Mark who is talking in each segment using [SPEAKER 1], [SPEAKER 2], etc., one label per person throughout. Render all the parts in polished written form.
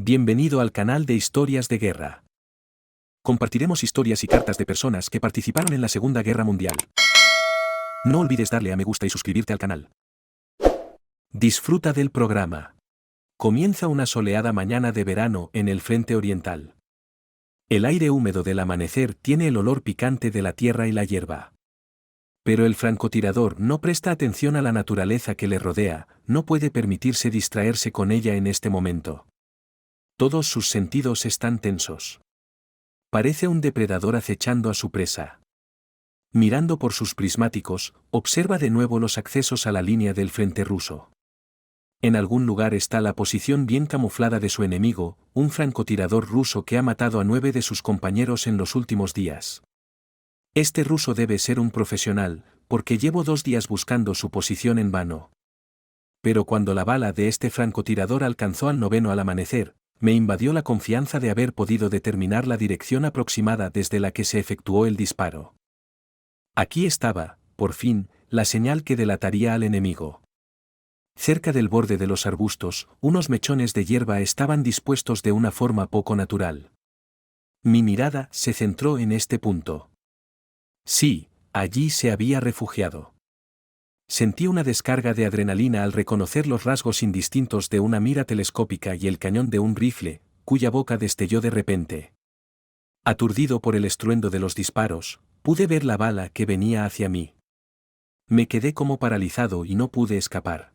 [SPEAKER 1] Bienvenido al canal de Historias de Guerra. Compartiremos historias y cartas de personas que participaron en la Segunda Guerra Mundial. No olvides darle a me gusta y suscribirte al canal. Disfruta del programa. Comienza una soleada mañana de verano en el frente oriental. El aire húmedo del amanecer tiene el olor picante de la tierra y la hierba. Pero el francotirador no presta atención a la naturaleza que le rodea, no puede permitirse distraerse con ella en este momento. Todos sus sentidos están tensos. Parece un depredador acechando a su presa. Mirando por sus prismáticos, observa de nuevo los accesos a la línea del frente ruso. En algún lugar está la posición bien camuflada de su enemigo, un francotirador ruso que ha matado a 9 de sus compañeros en los últimos días. Este ruso debe ser un profesional, porque llevo 2 días buscando su posición en vano. Pero cuando la bala de este francotirador alcanzó al 9º al amanecer, me invadió la confianza de haber podido determinar la dirección aproximada desde la que se efectuó el disparo. Aquí estaba, por fin, la señal que delataría al enemigo. Cerca del borde de los arbustos, unos mechones de hierba estaban dispuestos de una forma poco natural. Mi mirada se centró en este punto. Sí, allí se había refugiado. Sentí una descarga de adrenalina al reconocer los rasgos indistintos de una mira telescópica y el cañón de un rifle, cuya boca destelló de repente. Aturdido por el estruendo de los disparos, pude ver la bala que venía hacia mí. Me quedé como paralizado y no pude escapar.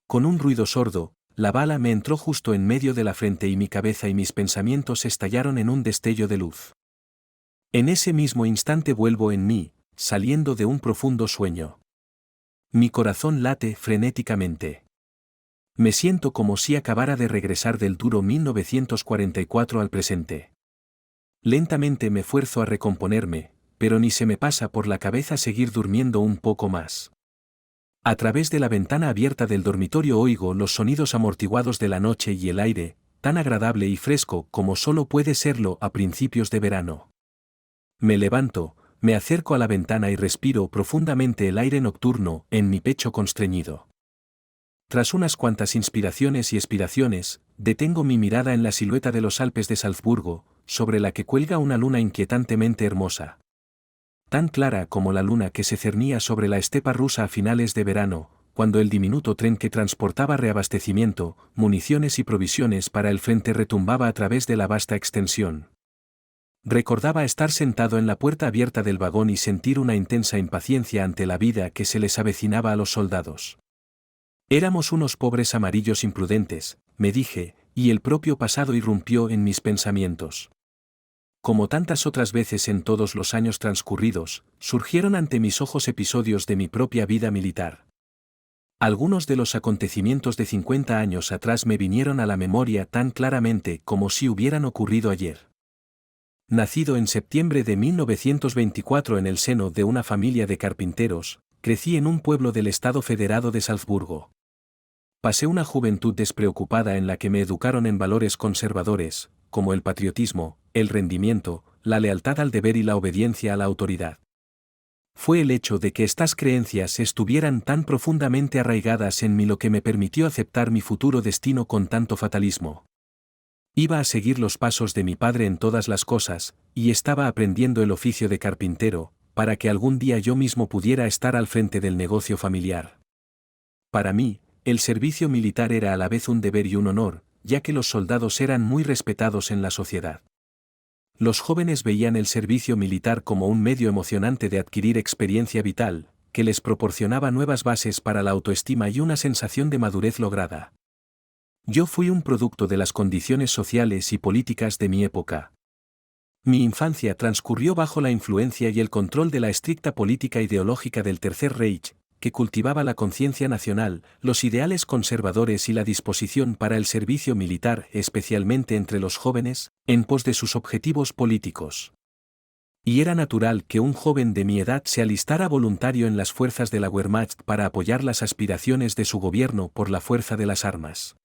[SPEAKER 1] Con un ruido sordo, la bala me entró justo en medio de la frente y mi cabeza y mis pensamientos estallaron en un destello de luz. En ese mismo instante vuelvo en mí, saliendo de un profundo sueño. Mi corazón late frenéticamente. Me siento como si acabara de regresar del duro 1944 al presente. Lentamente me fuerzo a recomponerme, pero ni se me pasa por la cabeza seguir durmiendo un poco más. A través de la ventana abierta del dormitorio oigo los sonidos amortiguados de la noche y el aire, tan agradable y fresco como solo puede serlo a principios de verano. Me levanto, me acerco a la ventana y respiro profundamente el aire nocturno en mi pecho constreñido. Tras unas cuantas inspiraciones y expiraciones, detengo mi mirada en la silueta de los Alpes de Salzburgo, sobre la que cuelga una luna inquietantemente hermosa. Tan clara como la luna que se cernía sobre la estepa rusa a finales de verano, cuando el diminuto tren que transportaba reabastecimiento, municiones y provisiones para el frente retumbaba a través de la vasta extensión. Recordaba estar sentado en la puerta abierta del vagón y sentir una intensa impaciencia ante la vida que se les avecinaba a los soldados. Éramos unos pobres amarillos imprudentes, me dije, y el propio pasado irrumpió en mis pensamientos. Como tantas otras veces en todos los años transcurridos, surgieron ante mis ojos episodios de mi propia vida militar. Algunos de los acontecimientos de 50 años atrás me vinieron a la memoria tan claramente como si hubieran ocurrido ayer. Nacido en septiembre de 1924 en el seno de una familia de carpinteros, crecí en un pueblo del Estado Federado de Salzburgo. Pasé una juventud despreocupada en la que me educaron en valores conservadores, como el patriotismo, el rendimiento, la lealtad al deber y la obediencia a la autoridad. Fue el hecho de que estas creencias estuvieran tan profundamente arraigadas en mí lo que me permitió aceptar mi futuro destino con tanto fatalismo. Iba a seguir los pasos de mi padre en todas las cosas, y estaba aprendiendo el oficio de carpintero, para que algún día yo mismo pudiera estar al frente del negocio familiar. Para mí, el servicio militar era a la vez un deber y un honor, ya que los soldados eran muy respetados en la sociedad. Los jóvenes veían el servicio militar como un medio emocionante de adquirir experiencia vital, que les proporcionaba nuevas bases para la autoestima y una sensación de madurez lograda. Yo fui un producto de las condiciones sociales y políticas de mi época. Mi infancia transcurrió bajo la influencia y el control de la estricta política ideológica del Tercer Reich, que cultivaba la conciencia nacional, los ideales conservadores y la disposición para el servicio militar, especialmente entre los jóvenes, en pos de sus objetivos políticos. Y era natural que un joven de mi edad se alistara voluntario en las fuerzas de la Wehrmacht para apoyar las aspiraciones de su gobierno por la fuerza de las armas.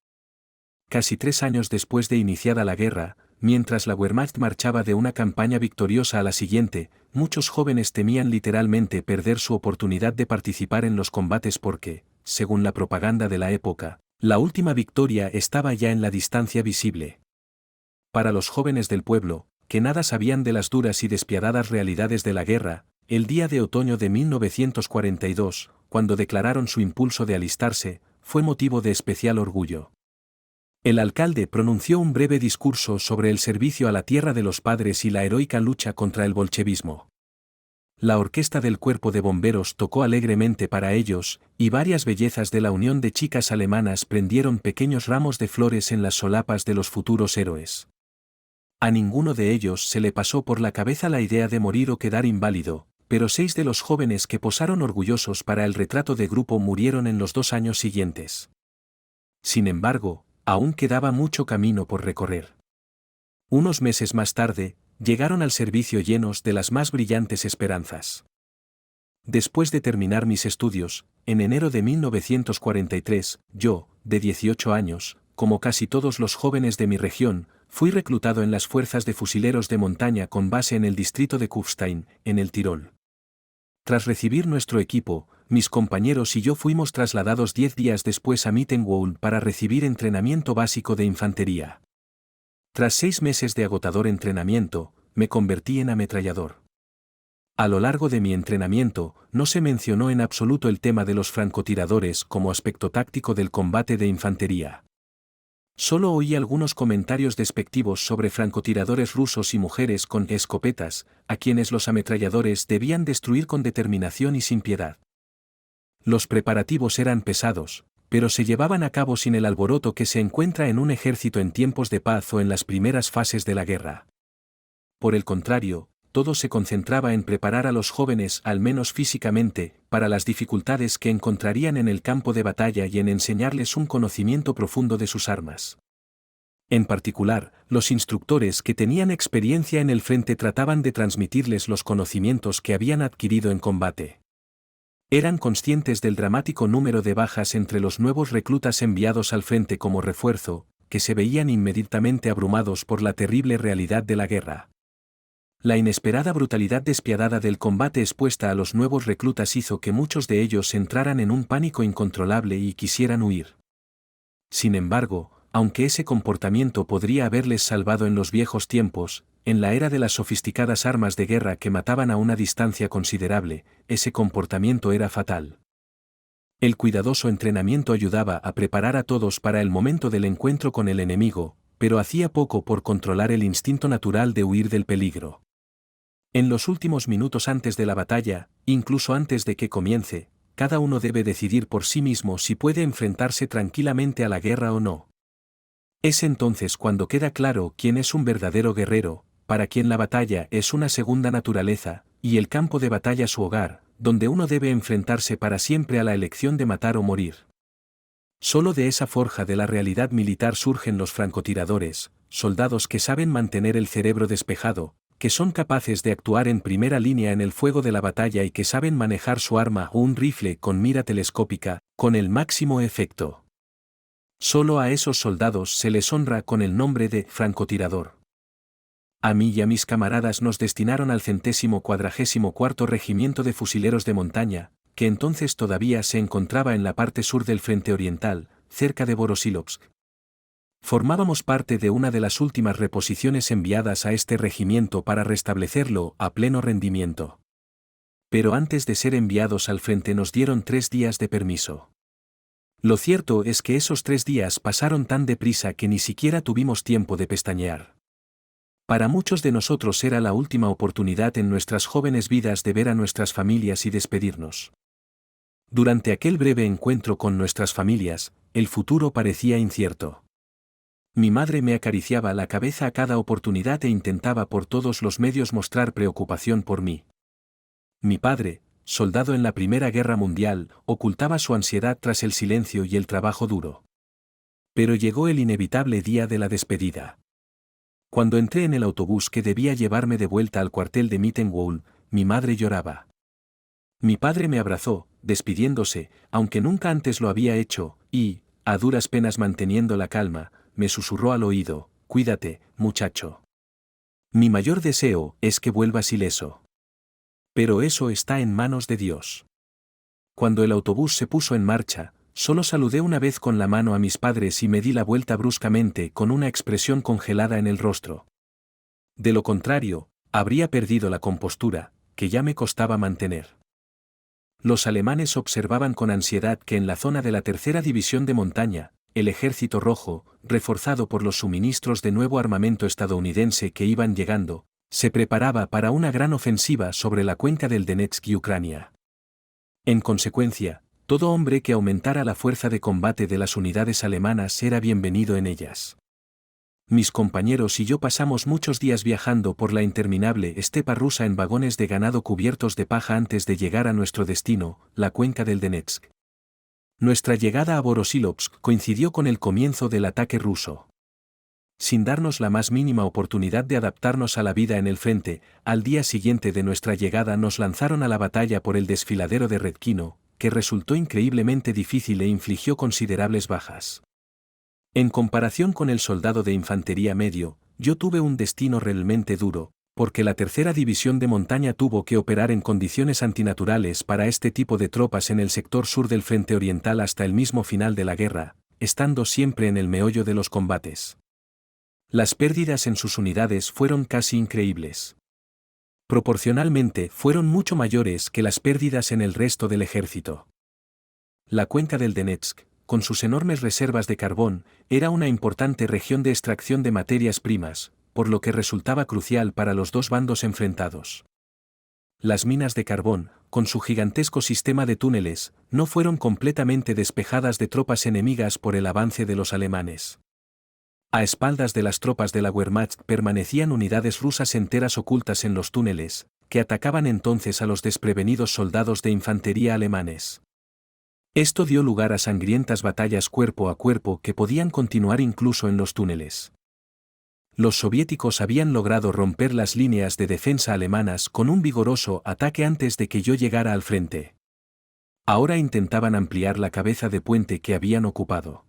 [SPEAKER 1] Casi 3 años después de iniciada la guerra, mientras la Wehrmacht marchaba de una campaña victoriosa a la siguiente, muchos jóvenes temían literalmente perder su oportunidad de participar en los combates porque, según la propaganda de la época, La última victoria estaba ya en la distancia visible. Para los jóvenes del pueblo, que nada sabían de las duras y despiadadas realidades de la guerra, el día de otoño de 1942, cuando declararon su impulso de alistarse, fue motivo de especial orgullo. El alcalde pronunció un breve discurso sobre el servicio a la tierra de los padres y la heroica lucha contra el bolchevismo. La orquesta del cuerpo de bomberos tocó alegremente para ellos, y varias bellezas de la unión de chicas alemanas prendieron pequeños ramos de flores en las solapas de los futuros héroes. A ninguno de ellos se le pasó por la cabeza la idea de morir o quedar inválido, pero 6 de los jóvenes que posaron orgullosos para el retrato de grupo murieron en los 2 años siguientes. Sin embargo, aún quedaba mucho camino por recorrer. Unos meses más tarde, llegaron al servicio llenos de las más brillantes esperanzas. Después de terminar mis estudios, en enero de 1943, yo, de 18 años, como casi todos los jóvenes de mi región, fui reclutado en las fuerzas de fusileros de montaña con base en el distrito de Kufstein, en el Tirol. Tras recibir nuestro equipo, mis compañeros y yo fuimos trasladados 10 días después a Mittenwald para recibir entrenamiento básico de infantería. Tras 6 meses de agotador entrenamiento, me convertí en ametrallador. A lo largo de mi entrenamiento, no se mencionó en absoluto el tema de los francotiradores como aspecto táctico del combate de infantería. Solo oí algunos comentarios despectivos sobre francotiradores rusos y mujeres con escopetas, a quienes los ametralladores debían destruir con determinación y sin piedad. Los preparativos eran pesados, pero se llevaban a cabo sin el alboroto que se encuentra en un ejército en tiempos de paz o en las primeras fases de la guerra. Por el contrario, todo se concentraba en preparar a los jóvenes, al menos físicamente, para las dificultades que encontrarían en el campo de batalla y en enseñarles un conocimiento profundo de sus armas. En particular, los instructores que tenían experiencia en el frente trataban de transmitirles los conocimientos que habían adquirido en combate. Eran conscientes del dramático número de bajas entre los nuevos reclutas enviados al frente como refuerzo, que se veían inmediatamente abrumados por la terrible realidad de la guerra. La inesperada brutalidad despiadada del combate expuesta a los nuevos reclutas hizo que muchos de ellos entraran en un pánico incontrolable y quisieran huir. Sin embargo, aunque ese comportamiento podría haberles salvado en los viejos tiempos, en la era de las sofisticadas armas de guerra que mataban a una distancia considerable, ese comportamiento era fatal. El cuidadoso entrenamiento ayudaba a preparar a todos para el momento del encuentro con el enemigo, pero hacía poco por controlar el instinto natural de huir del peligro. En los últimos minutos antes de la batalla, incluso antes de que comience, cada uno debe decidir por sí mismo si puede enfrentarse tranquilamente a la guerra o no. Es entonces cuando queda claro quién es un verdadero guerrero, para quien la batalla es una segunda naturaleza, y el campo de batalla su hogar, donde uno debe enfrentarse para siempre a la elección de matar o morir. Solo de esa forja de la realidad militar surgen los francotiradores, soldados que saben mantener el cerebro despejado, que son capaces de actuar en primera línea en el fuego de la batalla y que saben manejar su arma o un rifle con mira telescópica, con el máximo efecto. Solo a esos soldados se les honra con el nombre de francotirador. A mí y a mis camaradas nos destinaron al 144º Regimiento de Fusileros de Montaña, que entonces todavía se encontraba en la parte sur del frente oriental, cerca de Borosilovsk. Formábamos parte de una de las últimas reposiciones enviadas a este regimiento para restablecerlo a pleno rendimiento. Pero antes de ser enviados al frente nos dieron 3 días de permiso. Lo cierto es que esos 3 días pasaron tan deprisa que ni siquiera tuvimos tiempo de pestañear. Para muchos de nosotros era la última oportunidad en nuestras jóvenes vidas de ver a nuestras familias y despedirnos. Durante aquel breve encuentro con nuestras familias, el futuro parecía incierto. Mi madre me acariciaba la cabeza a cada oportunidad e intentaba por todos los medios mostrar preocupación por mí. Mi padre, soldado en la Primera Guerra Mundial, ocultaba su ansiedad tras el silencio y el trabajo duro. Pero llegó el inevitable día de la despedida. Cuando entré en el autobús que debía llevarme de vuelta al cuartel de Mittenwald, mi madre lloraba. Mi padre me abrazó, despidiéndose, aunque nunca antes lo había hecho, y, a duras penas manteniendo la calma, me susurró al oído: «Cuídate, muchacho. Mi mayor deseo es que vuelvas ileso. Pero eso está en manos de Dios». Cuando el autobús se puso en marcha, Solo saludé una vez con la mano a mis padres y me di la vuelta bruscamente con una expresión congelada en el rostro. De lo contrario, habría perdido la compostura, que ya me costaba mantener. Los alemanes observaban con ansiedad que en la zona de la tercera división de montaña, el Ejército Rojo, reforzado por los suministros de nuevo armamento estadounidense que iban llegando, se preparaba para una gran ofensiva sobre la cuenca del Donetsk y Ucrania. En consecuencia, todo hombre que aumentara la fuerza de combate de las unidades alemanas era bienvenido en ellas. Mis compañeros y yo pasamos muchos días viajando por la interminable estepa rusa en vagones de ganado cubiertos de paja antes de llegar a nuestro destino, la cuenca del Donetsk. Nuestra llegada a Borosilovsk coincidió con el comienzo del ataque ruso. Sin darnos la más mínima oportunidad de adaptarnos a la vida en el frente, al día siguiente de nuestra llegada nos lanzaron a la batalla por el desfiladero de Redkino, que resultó increíblemente difícil e infligió considerables bajas. En comparación con el soldado de infantería medio, yo tuve un destino realmente duro, porque la tercera división de montaña tuvo que operar en condiciones antinaturales para este tipo de tropas en el sector sur del frente oriental hasta el mismo final de la guerra, estando siempre en el meollo de los combates. Las pérdidas en sus unidades fueron casi increíbles. Proporcionalmente fueron mucho mayores que las pérdidas en el resto del ejército. La cuenca del Donetsk, con sus enormes reservas de carbón, era una importante región de extracción de materias primas, por lo que resultaba crucial para los dos bandos enfrentados. Las minas de carbón, con su gigantesco sistema de túneles, no fueron completamente despejadas de tropas enemigas por el avance de los alemanes. A espaldas de las tropas de la Wehrmacht permanecían unidades rusas enteras ocultas en los túneles, que atacaban entonces a los desprevenidos soldados de infantería alemanes. Esto dio lugar a sangrientas batallas cuerpo a cuerpo que podían continuar incluso en los túneles. Los soviéticos habían logrado romper las líneas de defensa alemanas con un vigoroso ataque antes de que yo llegara al frente. Ahora intentaban ampliar la cabeza de puente que habían ocupado.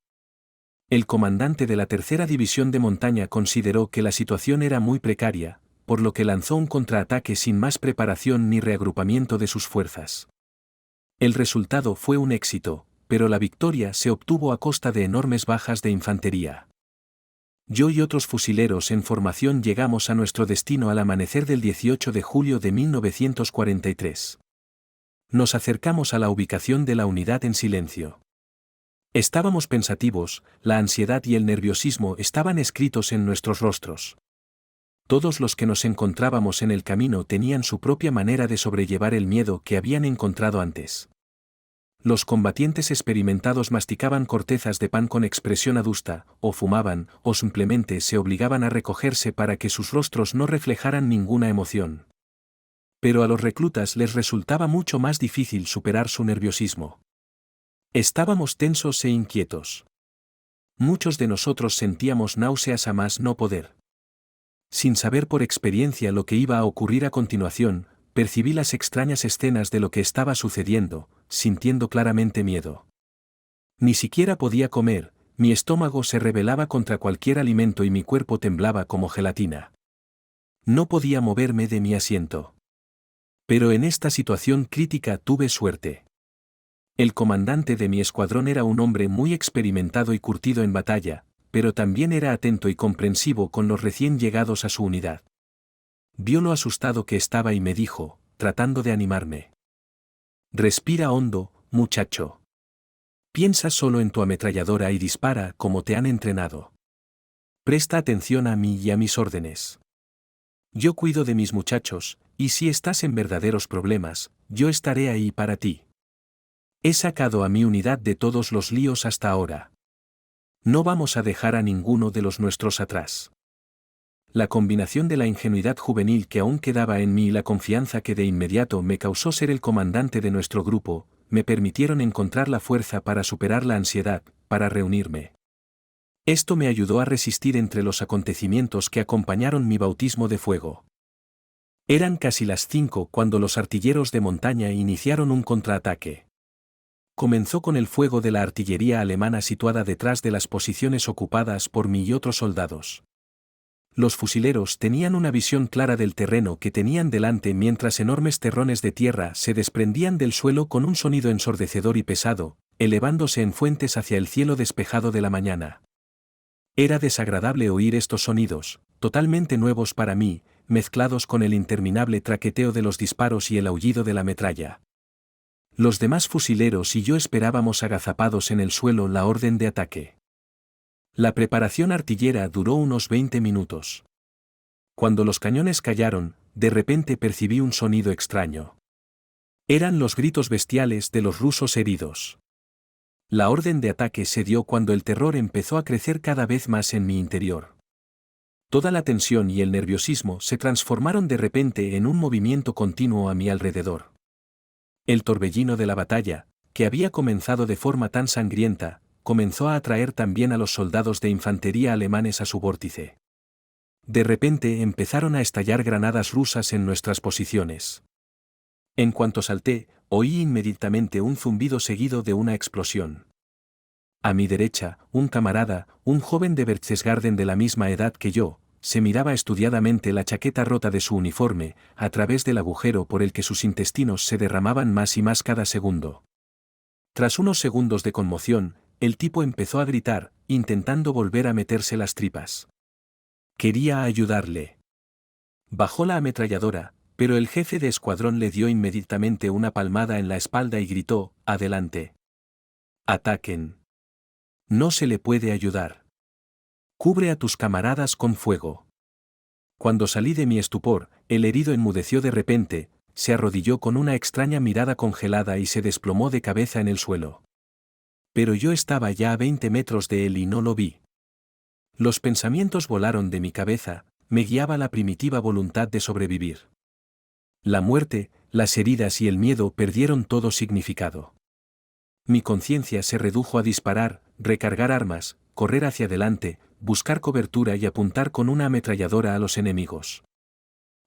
[SPEAKER 1] El comandante de la tercera división de montaña consideró que la situación era muy precaria, por lo que lanzó un contraataque sin más preparación ni reagrupamiento de sus fuerzas. El resultado fue un éxito, pero la victoria se obtuvo a costa de enormes bajas de infantería. Yo y otros fusileros en formación llegamos a nuestro destino al amanecer del 18 de julio de 1943. Nos acercamos a la ubicación de la unidad en silencio. Estábamos pensativos, la ansiedad y el nerviosismo estaban escritos en nuestros rostros. Todos los que nos encontrábamos en el camino tenían su propia manera de sobrellevar el miedo que habían encontrado antes. Los combatientes experimentados masticaban cortezas de pan con expresión adusta, o fumaban, o simplemente se obligaban a recogerse para que sus rostros no reflejaran ninguna emoción. Pero a los reclutas les resultaba mucho más difícil superar su nerviosismo. Estábamos tensos e inquietos. Muchos de nosotros sentíamos náuseas a más no poder. Sin saber por experiencia lo que iba a ocurrir a continuación, percibí las extrañas escenas de lo que estaba sucediendo, sintiendo claramente miedo. Ni siquiera podía comer, mi estómago se rebelaba contra cualquier alimento y mi cuerpo temblaba como gelatina. No podía moverme de mi asiento. Pero en esta situación crítica tuve suerte. El comandante de mi escuadrón era un hombre muy experimentado y curtido en batalla, pero también era atento y comprensivo con los recién llegados a su unidad. Vio lo asustado que estaba y me dijo, tratando de animarme: respira hondo, muchacho. Piensa solo en tu ametralladora y dispara como te han entrenado. Presta atención a mí y a mis órdenes. Yo cuido de mis muchachos, y si estás en verdaderos problemas, yo estaré ahí para ti. He sacado a mi unidad de todos los líos hasta ahora. No vamos a dejar a ninguno de los nuestros atrás. La combinación de la ingenuidad juvenil que aún quedaba en mí y la confianza que de inmediato me causó ser el comandante de nuestro grupo, me permitieron encontrar la fuerza para superar la ansiedad, para reunirme. Esto me ayudó a resistir entre los acontecimientos que acompañaron mi bautismo de fuego. Eran casi las 5 cuando los artilleros de montaña iniciaron un contraataque. Comenzó con el fuego de la artillería alemana situada detrás de las posiciones ocupadas por mí y otros soldados. Los fusileros tenían una visión clara del terreno que tenían delante mientras enormes terrones de tierra se desprendían del suelo con un sonido ensordecedor y pesado, elevándose en fuentes hacia el cielo despejado de la mañana. Era desagradable oír estos sonidos, totalmente nuevos para mí, mezclados con el interminable traqueteo de los disparos y el aullido de la metralla. Los demás fusileros y yo esperábamos agazapados en el suelo la orden de ataque. La preparación artillera duró unos 20 minutos. Cuando los cañones callaron, de repente percibí un sonido extraño. Eran los gritos bestiales de los rusos heridos. La orden de ataque se dio cuando el terror empezó a crecer cada vez más en mi interior. Toda la tensión y el nerviosismo se transformaron de repente en un movimiento continuo a mi alrededor. El torbellino de la batalla, que había comenzado de forma tan sangrienta, comenzó a atraer también a los soldados de infantería alemanes a su vórtice. De repente empezaron a estallar granadas rusas en nuestras posiciones. En cuanto salté, oí inmediatamente un zumbido seguido de una explosión. A mi derecha, un camarada, un joven de Berchtesgaden de la misma edad que yo, se miraba estudiadamente la chaqueta rota de su uniforme, a través del agujero por el que sus intestinos se derramaban más y más cada segundo. Tras unos segundos de conmoción, el tipo empezó a gritar, intentando volver a meterse las tripas. Quería ayudarle. Bajó la ametralladora, pero el jefe de escuadrón le dio inmediatamente una palmada en la espalda y gritó: «Adelante. Ataquen. No se le puede ayudar. Cubre a tus camaradas con fuego». Cuando salí de mi estupor, el herido enmudeció de repente, se arrodilló con una extraña mirada congelada y se desplomó de cabeza en el suelo. Pero yo estaba ya a 20 metros de él y no lo vi. Los pensamientos volaron de mi cabeza, me guiaba la primitiva voluntad de sobrevivir. La muerte, las heridas y el miedo perdieron todo significado. Mi conciencia se redujo a disparar, recargar armas, correr hacia adelante, buscar cobertura y apuntar con una ametralladora a los enemigos.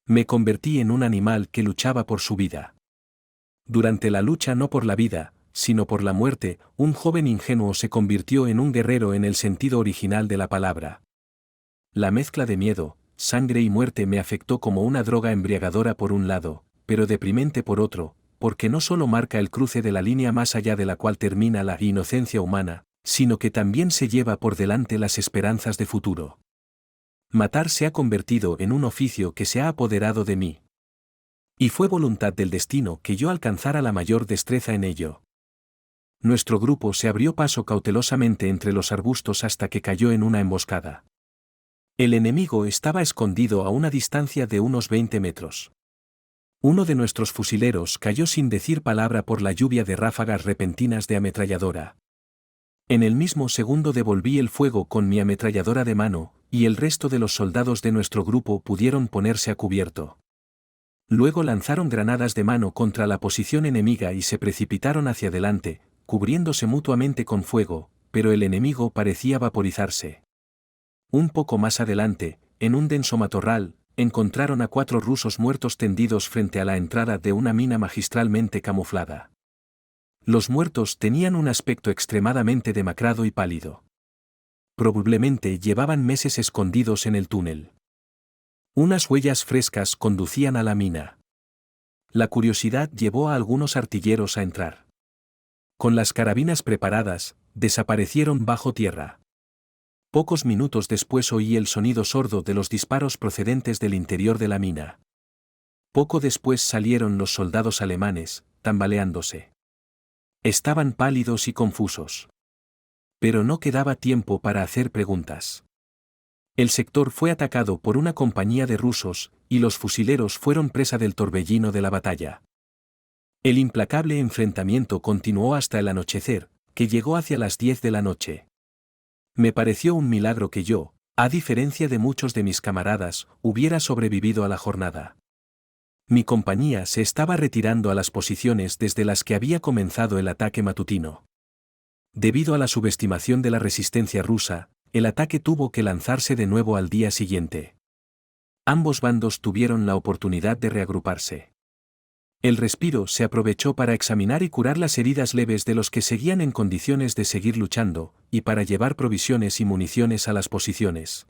[SPEAKER 1] Me convertí en un animal que luchaba por su vida. Durante la lucha no por la vida, sino por la muerte, un joven ingenuo se convirtió en un guerrero en el sentido original de la palabra. La mezcla de miedo, sangre y muerte me afectó como una droga embriagadora por un lado, pero deprimente por otro, porque no solo marca el cruce de la línea más allá de la cual termina la inocencia humana, sino que también se lleva por delante las esperanzas de futuro. Matar se ha convertido en un oficio que se ha apoderado de mí. Y fue voluntad del destino que yo alcanzara la mayor destreza en ello. Nuestro grupo se abrió paso cautelosamente entre los arbustos hasta que cayó en una emboscada. El enemigo estaba escondido a una distancia de unos 20 metros. Uno de nuestros fusileros cayó sin decir palabra por la lluvia de ráfagas repentinas de ametralladora. En el mismo segundo devolví el fuego con mi ametralladora de mano, y el resto de los soldados de nuestro grupo pudieron ponerse a cubierto. Luego lanzaron granadas de mano contra la posición enemiga y se precipitaron hacia adelante, cubriéndose mutuamente con fuego, pero el enemigo parecía vaporizarse. Un poco más adelante, en un denso matorral, encontraron a 4 rusos muertos tendidos frente a la entrada de una mina magistralmente camuflada. Los muertos tenían un aspecto extremadamente demacrado y pálido. Probablemente llevaban meses escondidos en el túnel. Unas huellas frescas conducían a la mina. La curiosidad llevó a algunos artilleros a entrar. Con las carabinas preparadas, desaparecieron bajo tierra. Pocos minutos después oí el sonido sordo de los disparos procedentes del interior de la mina. Poco después salieron los soldados alemanes, tambaleándose. Estaban pálidos y confusos. Pero no quedaba tiempo para hacer preguntas. El sector fue atacado por una compañía de rusos, y los fusileros fueron presa del torbellino de la batalla. El implacable enfrentamiento continuó hasta el anochecer, que llegó hacia las 10 de la noche. Me pareció un milagro que yo, a diferencia de muchos de mis camaradas, hubiera sobrevivido a la jornada. Mi compañía se estaba retirando a las posiciones desde las que había comenzado el ataque matutino. Debido a la subestimación de la resistencia rusa, el ataque tuvo que lanzarse de nuevo al día siguiente. Ambos bandos tuvieron la oportunidad de reagruparse. El respiro se aprovechó para examinar y curar las heridas leves de los que seguían en condiciones de seguir luchando, y para llevar provisiones y municiones a las posiciones.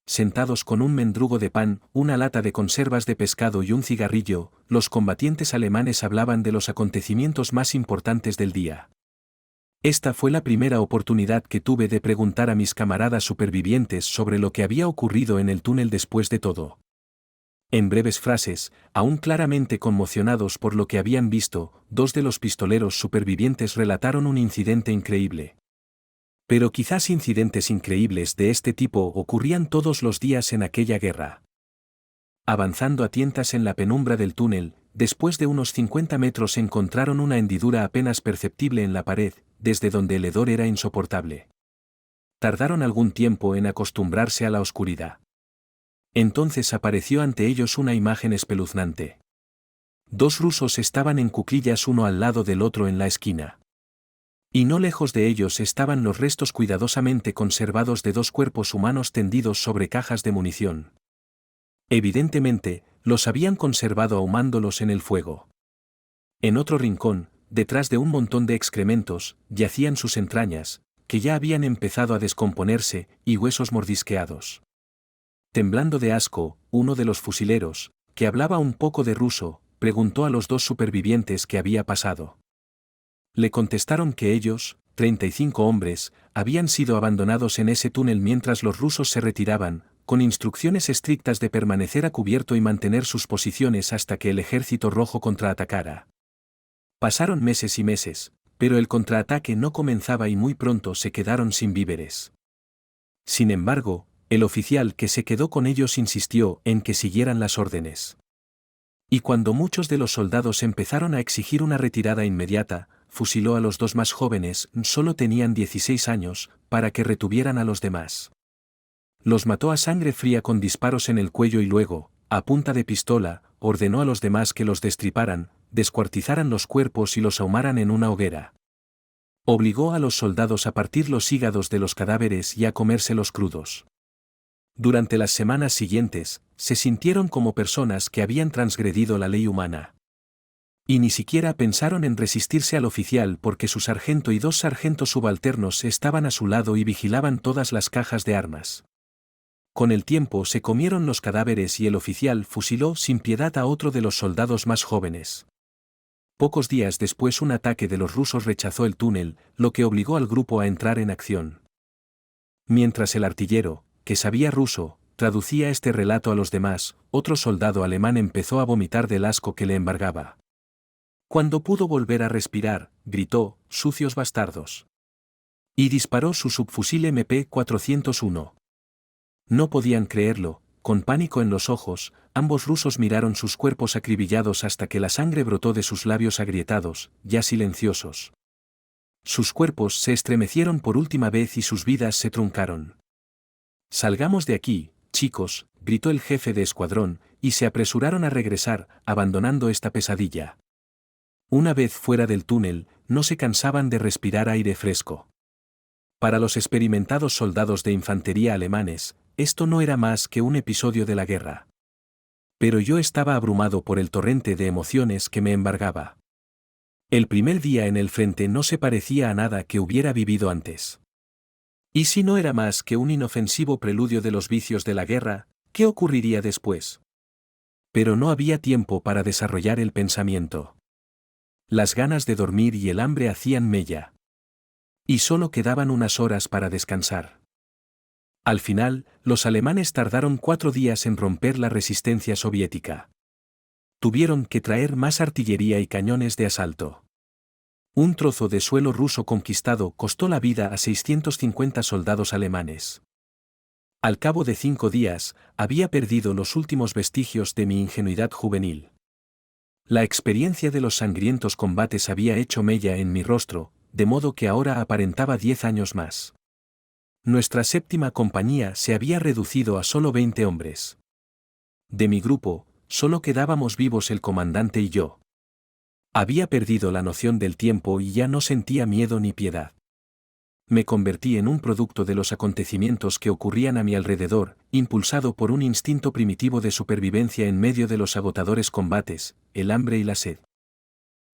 [SPEAKER 1] Sentados con un mendrugo de pan, una lata de conservas de pescado y un cigarrillo, los combatientes alemanes hablaban de los acontecimientos más importantes del día. Esta fue la primera oportunidad que tuve de preguntar a mis camaradas supervivientes sobre lo que había ocurrido en el túnel después de todo. En breves frases, aún claramente conmocionados por lo que habían visto, dos de los pistoleros supervivientes relataron un incidente increíble. Pero quizás incidentes increíbles de este tipo ocurrían todos los días en aquella guerra. Avanzando a tientas en la penumbra del túnel, después de unos 50 metros encontraron una hendidura apenas perceptible en la pared, desde donde el hedor era insoportable. Tardaron algún tiempo en acostumbrarse a la oscuridad. Entonces apareció ante ellos una imagen espeluznante. Dos rusos estaban en cuclillas uno al lado del otro en la esquina. Y no lejos de ellos estaban los restos cuidadosamente conservados de dos cuerpos humanos tendidos sobre cajas de munición. Evidentemente, los habían conservado ahumándolos en el fuego. En otro rincón, detrás de un montón de excrementos, yacían sus entrañas, que ya habían empezado a descomponerse, y huesos mordisqueados. Temblando de asco, uno de los fusileros, que hablaba un poco de ruso, preguntó a los dos supervivientes qué había pasado. Le contestaron que ellos, 35 hombres, habían sido abandonados en ese túnel mientras los rusos se retiraban, con instrucciones estrictas de permanecer a cubierto y mantener sus posiciones hasta que el ejército rojo contraatacara. Pasaron meses y meses, pero el contraataque no comenzaba y muy pronto se quedaron sin víveres. Sin embargo, el oficial que se quedó con ellos insistió en que siguieran las órdenes. Y cuando muchos de los soldados empezaron a exigir una retirada inmediata, fusiló a los dos más jóvenes, solo tenían 16 años, para que retuvieran a los demás. Los mató a sangre fría con disparos en el cuello y luego, a punta de pistola, ordenó a los demás que los destriparan, descuartizaran los cuerpos y los ahumaran en una hoguera. Obligó a los soldados a partir los hígados de los cadáveres y a comérselos crudos. Durante las semanas siguientes, se sintieron como personas que habían transgredido la ley humana. Y ni siquiera pensaron en resistirse al oficial porque su sargento y dos sargentos subalternos estaban a su lado y vigilaban todas las cajas de armas. Con el tiempo se comieron los cadáveres y el oficial fusiló sin piedad a otro de los soldados más jóvenes. Pocos días después un ataque de los rusos rechazó el túnel, lo que obligó al grupo a entrar en acción. Mientras el artillero, que sabía ruso, traducía este relato a los demás, otro soldado alemán empezó a vomitar del asco que le embargaba. Cuando pudo volver a respirar, gritó, «¡Sucios bastardos!» y disparó su subfusil MP-401. No podían creerlo, con pánico en los ojos, ambos rusos miraron sus cuerpos acribillados hasta que la sangre brotó de sus labios agrietados, ya silenciosos. Sus cuerpos se estremecieron por última vez y sus vidas se truncaron. «Salgamos de aquí, chicos», gritó el jefe de escuadrón, y se apresuraron a regresar, abandonando esta pesadilla. Una vez fuera del túnel, no se cansaban de respirar aire fresco. Para los experimentados soldados de infantería alemanes, esto no era más que un episodio de la guerra. Pero yo estaba abrumado por el torrente de emociones que me embargaba. El primer día en el frente no se parecía a nada que hubiera vivido antes. ¿Y si no era más que un inofensivo preludio de los vicios de la guerra, qué ocurriría después? Pero no había tiempo para desarrollar el pensamiento. Las ganas de dormir y el hambre hacían mella. Y solo quedaban unas horas para descansar. Al final, los alemanes tardaron 4 días en romper la resistencia soviética. Tuvieron que traer más artillería y cañones de asalto. Un trozo de suelo ruso conquistado costó la vida a 650 soldados alemanes. Al cabo de 5 días, había perdido los últimos vestigios de mi ingenuidad juvenil. La experiencia de los sangrientos combates había hecho mella en mi rostro, de modo que ahora aparentaba 10 años más. Nuestra séptima compañía se había reducido a solo 20 hombres. De mi grupo, solo quedábamos vivos el comandante y yo. Había perdido la noción del tiempo y ya no sentía miedo ni piedad. Me convertí en un producto de los acontecimientos que ocurrían a mi alrededor, impulsado por un instinto primitivo de supervivencia en medio de los agotadores combates, el hambre y la sed.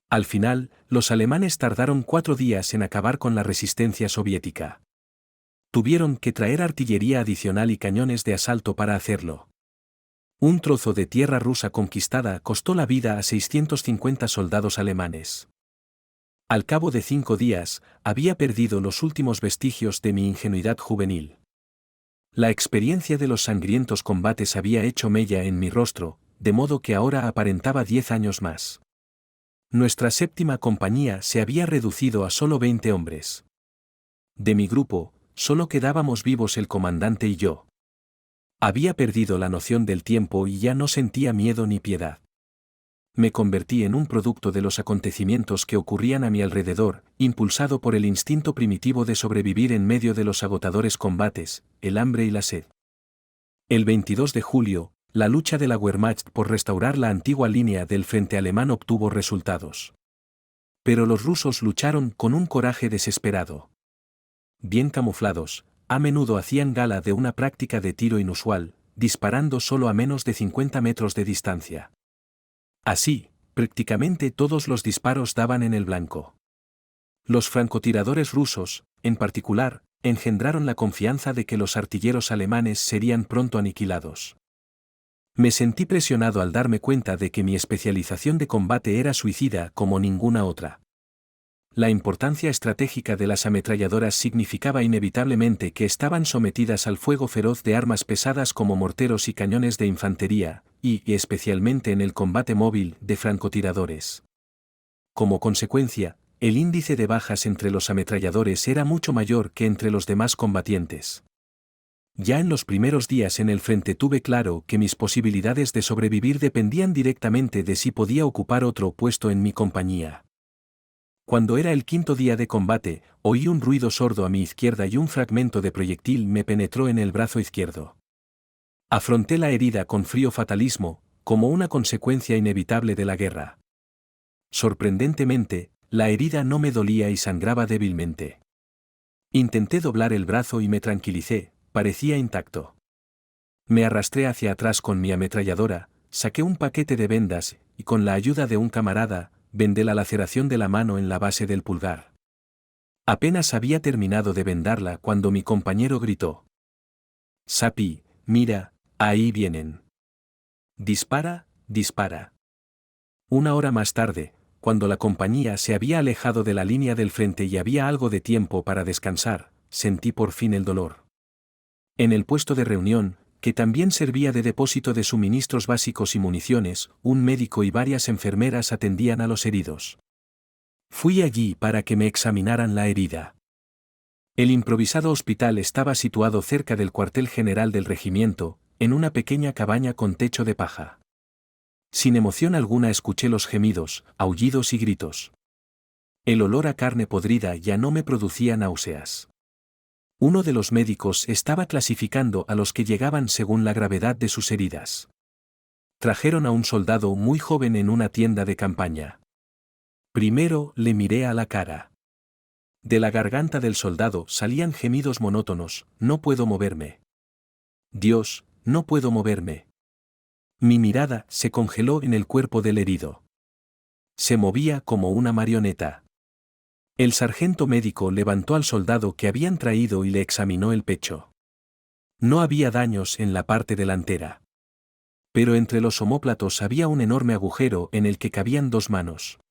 [SPEAKER 1] Al final, los alemanes tardaron 4 días en acabar con la resistencia soviética. Tuvieron que traer artillería adicional y cañones de asalto para hacerlo. Un trozo de tierra rusa conquistada costó la vida a 650 soldados alemanes. Al cabo de 5 días, había perdido los últimos vestigios de mi ingenuidad juvenil. La experiencia de los sangrientos combates había hecho mella en mi rostro, de modo que ahora aparentaba 10 años más. Nuestra séptima compañía se había reducido a solo 20 hombres. De mi grupo, solo quedábamos vivos el comandante y yo. Había perdido la noción del tiempo y ya no sentía miedo ni piedad. Me convertí en un producto de los acontecimientos que ocurrían a mi alrededor, impulsado por el instinto primitivo de sobrevivir en medio de los agotadores combates, el hambre y la sed. El 22 de julio, la lucha de la Wehrmacht por restaurar la antigua línea del frente alemán obtuvo resultados. Pero los rusos lucharon con un coraje desesperado. Bien camuflados, a menudo hacían gala de una práctica de tiro inusual, disparando solo a menos de 50 metros de distancia. Así, prácticamente todos los disparos daban en el blanco. Los francotiradores rusos, en particular, engendraron la confianza de que los artilleros alemanes serían pronto aniquilados. Me sentí presionado al darme cuenta de que mi especialización de combate era suicida como ninguna otra. La importancia estratégica de las ametralladoras significaba inevitablemente que estaban sometidas al fuego feroz de armas pesadas como morteros y cañones de infantería, y especialmente en el combate móvil de francotiradores. Como consecuencia, el índice de bajas entre los ametralladores era mucho mayor que entre los demás combatientes. Ya en los primeros días en el frente tuve claro que mis posibilidades de sobrevivir dependían directamente de si podía ocupar otro puesto en mi compañía. Cuando era el 5.º día de combate, oí un ruido sordo a mi izquierda y un fragmento de proyectil me penetró en el brazo izquierdo. Afronté la herida con frío fatalismo, como una consecuencia inevitable de la guerra. Sorprendentemente, la herida no me dolía y sangraba débilmente. Intenté doblar el brazo y me tranquilicé, parecía intacto. Me arrastré hacia atrás con mi ametralladora, saqué un paquete de vendas y con la ayuda de un camarada, vendé la laceración de la mano en la base del pulgar. Apenas había terminado de vendarla cuando mi compañero gritó: «Sapi, mira, ahí vienen. Dispara, dispara». Una hora más tarde, cuando la compañía se había alejado de la línea del frente y había algo de tiempo para descansar, sentí por fin el dolor. En el puesto de reunión, que también servía de depósito de suministros básicos y municiones, un médico y varias enfermeras atendían a los heridos. Fui allí para que me examinaran la herida. El improvisado hospital estaba situado cerca del cuartel general del regimiento, en una pequeña cabaña con techo de paja. Sin emoción alguna escuché los gemidos, aullidos y gritos. El olor a carne podrida ya no me producía náuseas. Uno de los médicos estaba clasificando a los que llegaban según la gravedad de sus heridas. Trajeron a un soldado muy joven en una tienda de campaña. Primero le miré a la cara. De la garganta del soldado salían gemidos monótonos: «No puedo moverme. Dios, no puedo moverme». Mi mirada se congeló en el cuerpo del herido. Se movía como una marioneta. El sargento médico levantó al soldado que habían traído y le examinó el pecho. No había daños en la parte delantera. Pero entre los omóplatos había un enorme agujero en el que cabían 2 manos.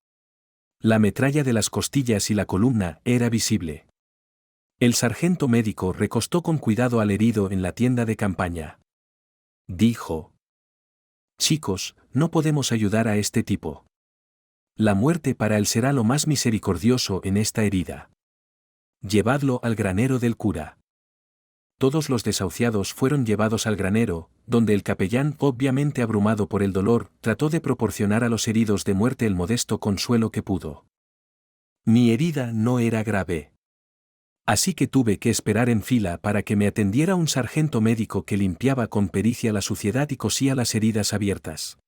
[SPEAKER 1] La metralla de las costillas y la columna era visible. El sargento médico recostó con cuidado al herido en la tienda de campaña. Dijo: «Chicos, no podemos ayudar a este tipo. La muerte para él será lo más misericordioso en esta herida. Llevadlo al granero del cura». Todos los desahuciados fueron llevados al granero, donde el capellán, obviamente abrumado por el dolor, trató de proporcionar a los heridos de muerte el modesto consuelo que pudo. Mi herida no era grave. Así que tuve que esperar en fila para que me atendiera un sargento médico que limpiaba con pericia la suciedad y cosía las heridas abiertas.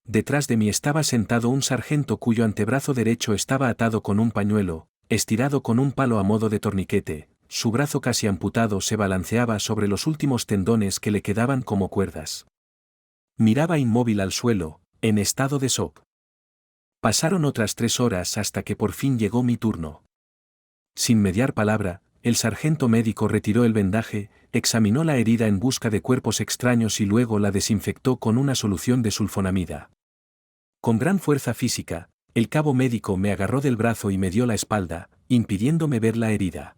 [SPEAKER 1] Detrás de mí estaba sentado un sargento cuyo antebrazo derecho estaba atado con un pañuelo, estirado con un palo a modo de torniquete. Su brazo casi amputado se balanceaba sobre los últimos tendones que le quedaban como cuerdas. Miraba inmóvil al suelo, en estado de shock. Pasaron otras 3 horas hasta que por fin llegó mi turno. Sin mediar palabra, el sargento médico retiró el vendaje, examinó la herida en busca de cuerpos extraños y luego la desinfectó con una solución de sulfonamida. Con gran fuerza física, el cabo médico me agarró del brazo y me dio la espalda, impidiéndome ver la herida.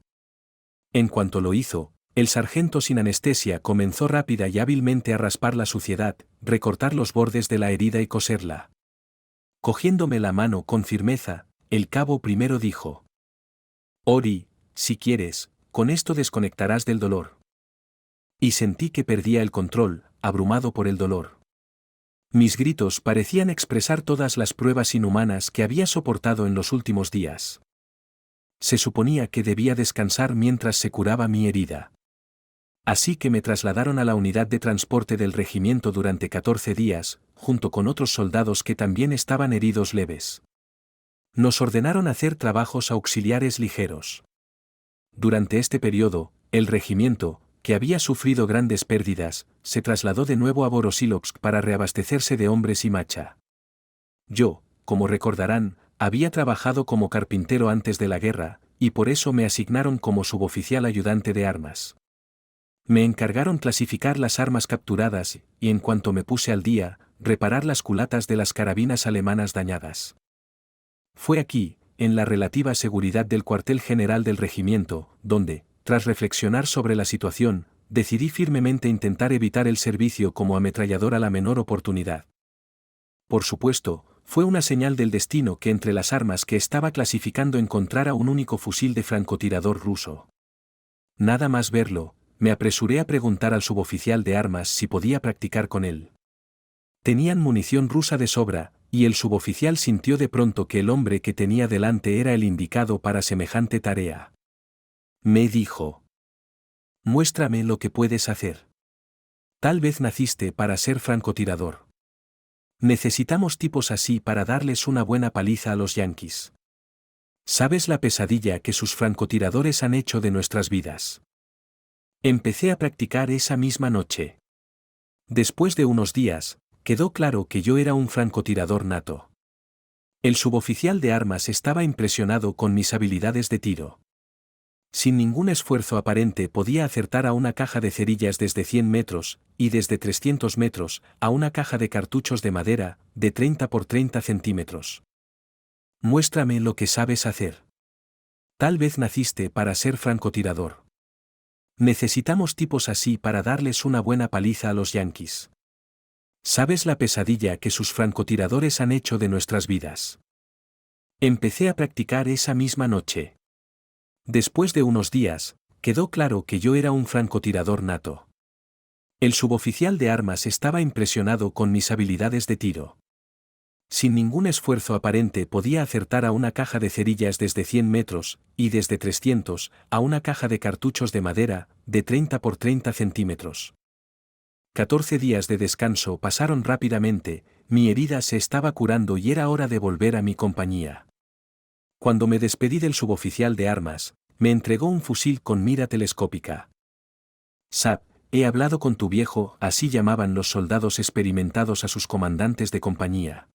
[SPEAKER 1] En cuanto lo hizo, el sargento sin anestesia comenzó rápida y hábilmente a raspar la suciedad, recortar los bordes de la herida y coserla. Cogiéndome la mano con firmeza, el cabo primero dijo: Ori, si quieres, con esto desconectarás del dolor. Y sentí que perdía el control, abrumado por el dolor. Mis gritos parecían expresar todas las pruebas inhumanas que había soportado en los últimos días. Se suponía que debía descansar mientras se curaba mi herida. Así que me trasladaron a la unidad de transporte del regimiento durante 14 días, junto con otros soldados que también estaban heridos leves. Nos ordenaron hacer trabajos auxiliares ligeros. Durante este periodo, el regimiento, que había sufrido grandes pérdidas, se trasladó de nuevo a Borosilovsk para reabastecerse de hombres y macha. Yo, como recordarán, había trabajado como carpintero antes de la guerra, y por eso me asignaron como suboficial ayudante de armas. Me encargaron clasificar las armas capturadas y, en cuanto me puse al día, reparar las culatas de las carabinas alemanas dañadas. Fue aquí, en la relativa seguridad del cuartel general del regimiento, donde, tras reflexionar sobre la situación, decidí firmemente intentar evitar el servicio como ametrallador a la menor oportunidad. Por supuesto, fue una señal del destino que entre las armas que estaba clasificando encontrara un único fusil de francotirador ruso. Nada más verlo, me apresuré a preguntar al suboficial de armas si podía practicar con él. Tenían munición rusa de sobra, y el suboficial sintió de pronto que el hombre que tenía delante era el indicado para semejante tarea. Me dijo: Muéstrame lo que puedes hacer. Tal vez naciste para ser francotirador. Necesitamos tipos así para darles una buena paliza a los yanquis. ¿Sabes la pesadilla que sus francotiradores han hecho de nuestras vidas? Empecé a practicar esa misma noche. Después de unos días, quedó claro que yo era un francotirador nato. El suboficial de armas estaba impresionado con mis habilidades de tiro. Sin ningún esfuerzo aparente podía acertar a una caja de cerillas desde 100 metros, y desde 300 metros, a una caja de cartuchos de madera, de 30 por 30 centímetros. Muéstrame lo que sabes hacer. Tal vez naciste para ser francotirador. Necesitamos tipos así para darles una buena paliza a los yanquis. ¿Sabes la pesadilla que sus francotiradores han hecho de nuestras vidas? Empecé a practicar esa misma noche. Después de unos días, quedó claro que yo era un francotirador nato. El suboficial de armas estaba impresionado con mis habilidades de tiro. Sin ningún esfuerzo aparente podía acertar a una caja de cerillas desde 100 metros, y desde 300, a una caja de cartuchos de madera, de 30 por 30 centímetros. 14 días de descanso pasaron rápidamente, mi herida se estaba curando y era hora de volver a mi compañía. Cuando me despedí del suboficial de armas, me entregó un fusil con mira telescópica. Sap, he hablado con tu viejo, así llamaban los soldados experimentados a sus comandantes de compañía.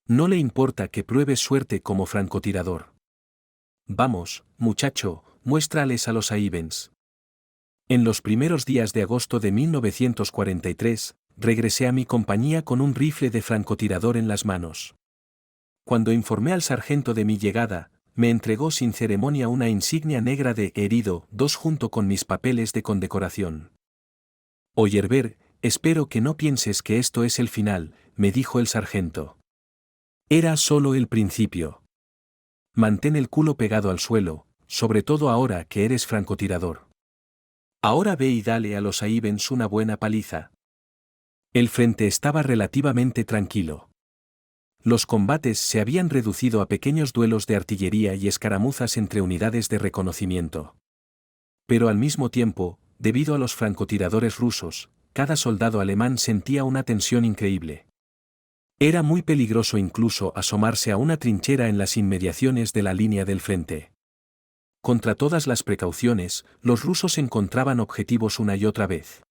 [SPEAKER 1] No le importa que pruebes suerte como francotirador. Vamos, muchacho, muéstrales a los Aivens. En los primeros días de agosto de 1943, regresé a mi compañía con un rifle de francotirador en las manos. Cuando informé al sargento de mi llegada, me entregó sin ceremonia una insignia negra de herido 2 junto con mis papeles de condecoración. Oyerber, espero que no pienses que esto es el final, me dijo el sargento. Era solo el principio. Mantén el culo pegado al suelo, sobre todo ahora que eres francotirador. Ahora ve y dale a los Aivens una buena paliza. El frente estaba relativamente tranquilo. Los combates se habían reducido a pequeños duelos de artillería y escaramuzas entre unidades de reconocimiento. Pero al mismo tiempo, debido a los francotiradores rusos, cada soldado alemán sentía una tensión increíble. Era muy peligroso incluso asomarse a una trinchera en las inmediaciones de la línea del frente. Contra todas las precauciones, los rusos encontraban objetivos una y otra vez.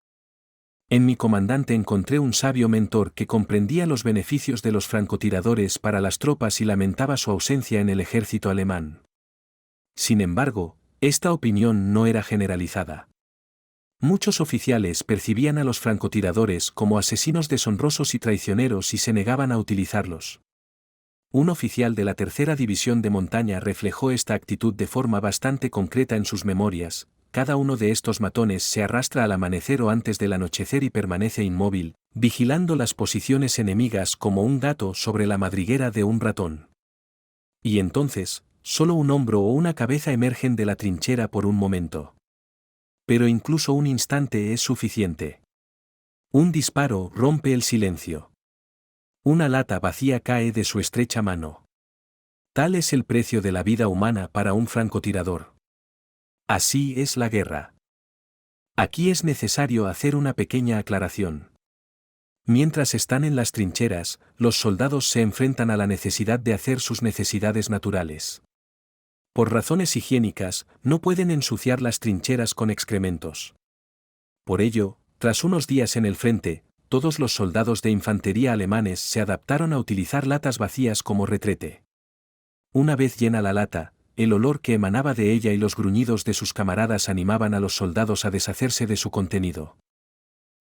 [SPEAKER 1] En mi comandante encontré un sabio mentor que comprendía los beneficios de los francotiradores para las tropas y lamentaba su ausencia en el ejército alemán. Sin embargo, esta opinión no era generalizada. Muchos oficiales percibían a los francotiradores como asesinos deshonrosos y traicioneros y se negaban a utilizarlos. Un oficial de la tercera división de montaña reflejó esta actitud de forma bastante concreta en sus memorias. Cada uno de estos matones se arrastra al amanecer o antes del anochecer y permanece inmóvil, vigilando las posiciones enemigas como un gato sobre la madriguera de un ratón. Y entonces, solo un hombro o una cabeza emergen de la trinchera por un momento. Pero incluso un instante es suficiente. Un disparo rompe el silencio. Una lata vacía cae de su estrecha mano. Tal es el precio de la vida humana para un francotirador. Así es la guerra. Aquí es necesario hacer una pequeña aclaración. Mientras están en las trincheras, los soldados se enfrentan a la necesidad de hacer sus necesidades naturales. Por razones higiénicas, no pueden ensuciar las trincheras con excrementos. Por ello, tras unos días en el frente, todos los soldados de infantería alemanes se adaptaron a utilizar latas vacías como retrete. Una vez llena la lata, el olor que emanaba de ella y los gruñidos de sus camaradas animaban a los soldados a deshacerse de su contenido.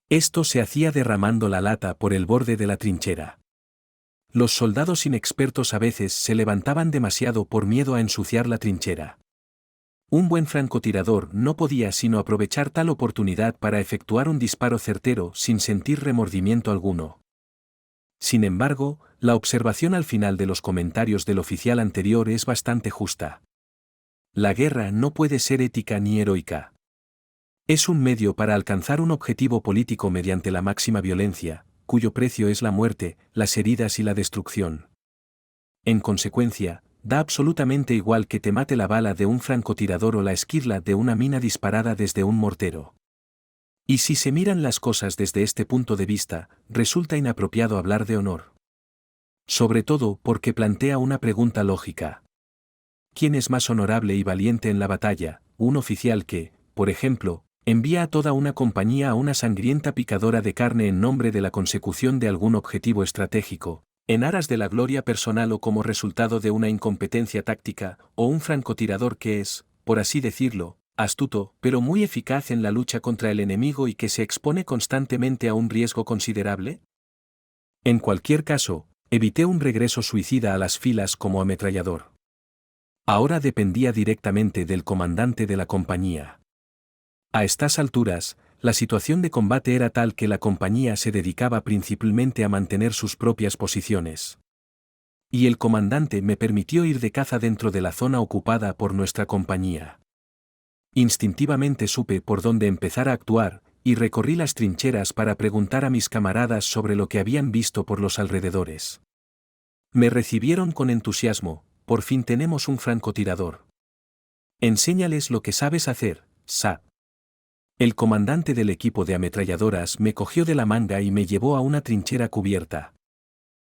[SPEAKER 1] Esto se hacía derramando la lata por el borde de la trinchera. Los soldados inexpertos a veces se levantaban demasiado por miedo a ensuciar la trinchera. Un buen francotirador no podía sino aprovechar tal oportunidad para efectuar un disparo certero sin sentir remordimiento alguno. Sin embargo, la observación al final de los comentarios del oficial anterior es bastante justa. La guerra no puede ser ética ni heroica. Es un medio para alcanzar un objetivo político mediante la máxima violencia, cuyo precio es la muerte, las heridas y la destrucción. En consecuencia, da absolutamente igual que te mate la bala de un francotirador o la esquirla de una mina disparada desde un mortero. Y si se miran las cosas desde este punto de vista, resulta inapropiado hablar de honor. Sobre todo porque plantea una pregunta lógica. ¿Quién es más honorable y valiente en la batalla, un oficial que, por ejemplo, envía a toda una compañía a una sangrienta picadora de carne en nombre de la consecución de algún objetivo estratégico, en aras de la gloria personal o como resultado de una incompetencia táctica, o un francotirador que es, por así decirlo, astuto, pero muy eficaz en la lucha contra el enemigo y que se expone constantemente a un riesgo considerable? En cualquier caso, evité un regreso suicida a las filas como ametrallador. Ahora dependía directamente del comandante de la compañía. A estas alturas, la situación de combate era tal que la compañía se dedicaba principalmente a mantener sus propias posiciones. Y el comandante me permitió ir de caza dentro de la zona ocupada por nuestra compañía. Instintivamente supe por dónde empezar a actuar, y recorrí las trincheras para preguntar a mis camaradas sobre lo que habían visto por los alrededores. Me recibieron con entusiasmo. Por fin tenemos un francotirador. Enséñales lo que sabes hacer, Sa. El comandante del equipo de ametralladoras me cogió de la manga y me llevó a una trinchera cubierta.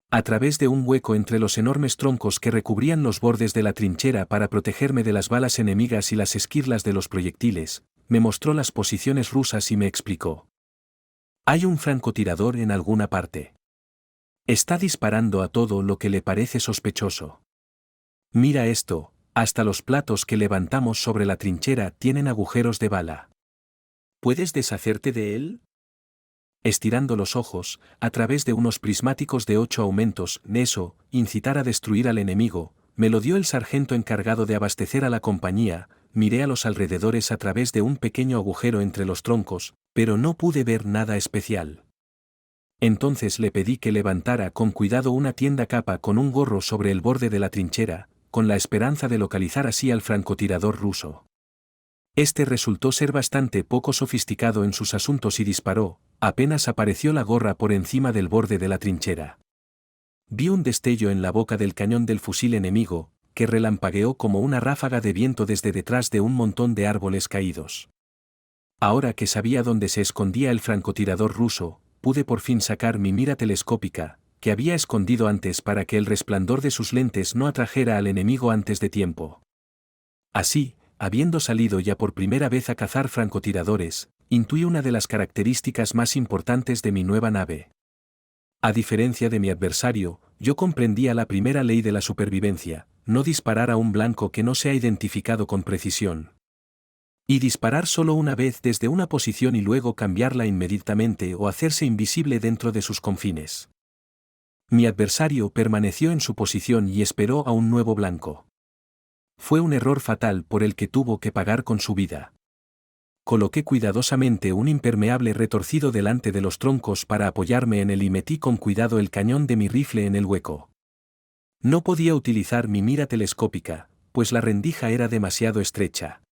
[SPEAKER 1] A través de un hueco entre los enormes troncos que recubrían los bordes de la trinchera para protegerme de las balas enemigas y las esquirlas de los proyectiles, me mostró las posiciones rusas y me explicó. Hay un francotirador en alguna parte. Está disparando a todo lo que le parece sospechoso. Mira esto, hasta los platos que levantamos sobre la trinchera tienen agujeros de bala. ¿Puedes deshacerte de él? Estirando los ojos, a través de unos prismáticos de 8 aumentos, eso, incitar a destruir al enemigo, me lo dio el sargento encargado de abastecer a la compañía. Miré a los alrededores a través de un pequeño agujero entre los troncos, pero no pude ver nada especial. Entonces le pedí que levantara con cuidado una tienda capa con un gorro sobre el borde de la trinchera, con la esperanza de localizar así al francotirador ruso. Este resultó ser bastante poco sofisticado en sus asuntos y disparó. Apenas apareció la gorra por encima del borde de la trinchera. Vi un destello en la boca del cañón del fusil enemigo, que relampagueó como una ráfaga de viento desde detrás de un montón de árboles caídos. Ahora que sabía dónde se escondía el francotirador ruso, pude por fin sacar mi mira telescópica, que había escondido antes para que el resplandor de sus lentes no atrajera al enemigo antes de tiempo. Así, habiendo salido ya por primera vez a cazar francotiradores, intuí una de las características más importantes de mi nueva nave. A diferencia de mi adversario, yo comprendía la primera ley de la supervivencia: no disparar a un blanco que no se ha identificado con precisión. Y disparar solo una vez desde una posición y luego cambiarla inmediatamente o hacerse invisible dentro de sus confines. Mi adversario permaneció en su posición y esperó a un nuevo blanco. Fue un error fatal por el que tuvo que pagar con su vida. Coloqué cuidadosamente un impermeable retorcido delante de los troncos para apoyarme en él y metí con cuidado el cañón de mi rifle en el hueco. No podía utilizar mi mira telescópica, pues la rendija era demasiado estrecha.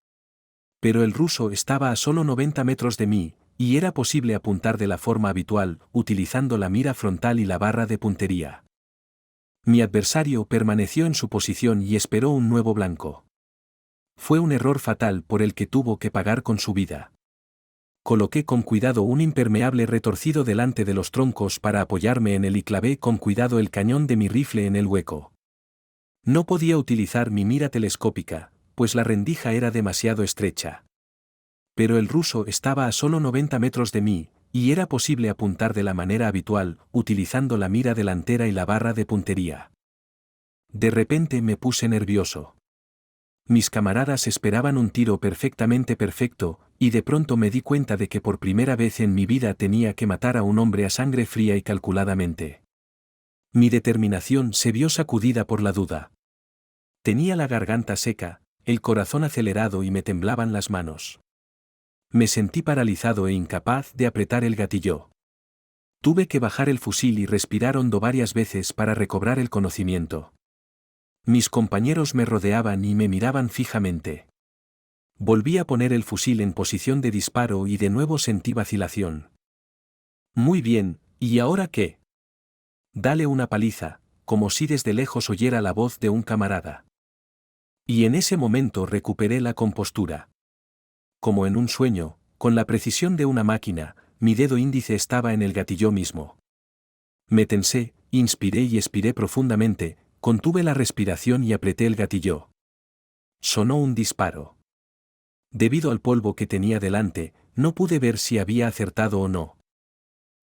[SPEAKER 1] Pero el ruso estaba a solo 90 metros de mí, y era posible apuntar de la forma habitual, utilizando la mira frontal y la barra de puntería. Mi adversario permaneció en su posición y esperó un nuevo blanco. Fue un error fatal por el que tuvo que pagar con su vida. Coloqué con cuidado un impermeable retorcido delante de los troncos para apoyarme en él y clavé con cuidado el cañón de mi rifle en el hueco. No podía utilizar mi mira telescópica, pues la rendija era demasiado estrecha. Pero el ruso estaba a solo 90 metros de mí, y era posible apuntar de la manera habitual, utilizando la mira delantera y la barra de puntería. De repente me puse nervioso. Mis camaradas esperaban un tiro perfectamente perfecto, y de pronto me di cuenta de que por primera vez en mi vida tenía que matar a un hombre a sangre fría y calculadamente. Mi determinación se vio sacudida por la duda. Tenía la garganta seca, el corazón acelerado y me temblaban las manos. Me sentí paralizado e incapaz de apretar el gatillo. Tuve que bajar el fusil y respirar hondo varias veces para recobrar el conocimiento. Mis compañeros me rodeaban y me miraban fijamente. Volví a poner el fusil en posición de disparo y de nuevo sentí vacilación. Muy bien, ¿y ahora qué? Dale una paliza, como si desde lejos oyera la voz de un camarada. Y en ese momento recuperé la compostura. Como en un sueño, con la precisión de una máquina, mi dedo índice estaba en el gatillo mismo. Me tensé, inspiré y expiré profundamente, contuve la respiración y apreté el gatillo. Sonó un disparo. Debido al polvo que tenía delante, no pude ver si había acertado o no.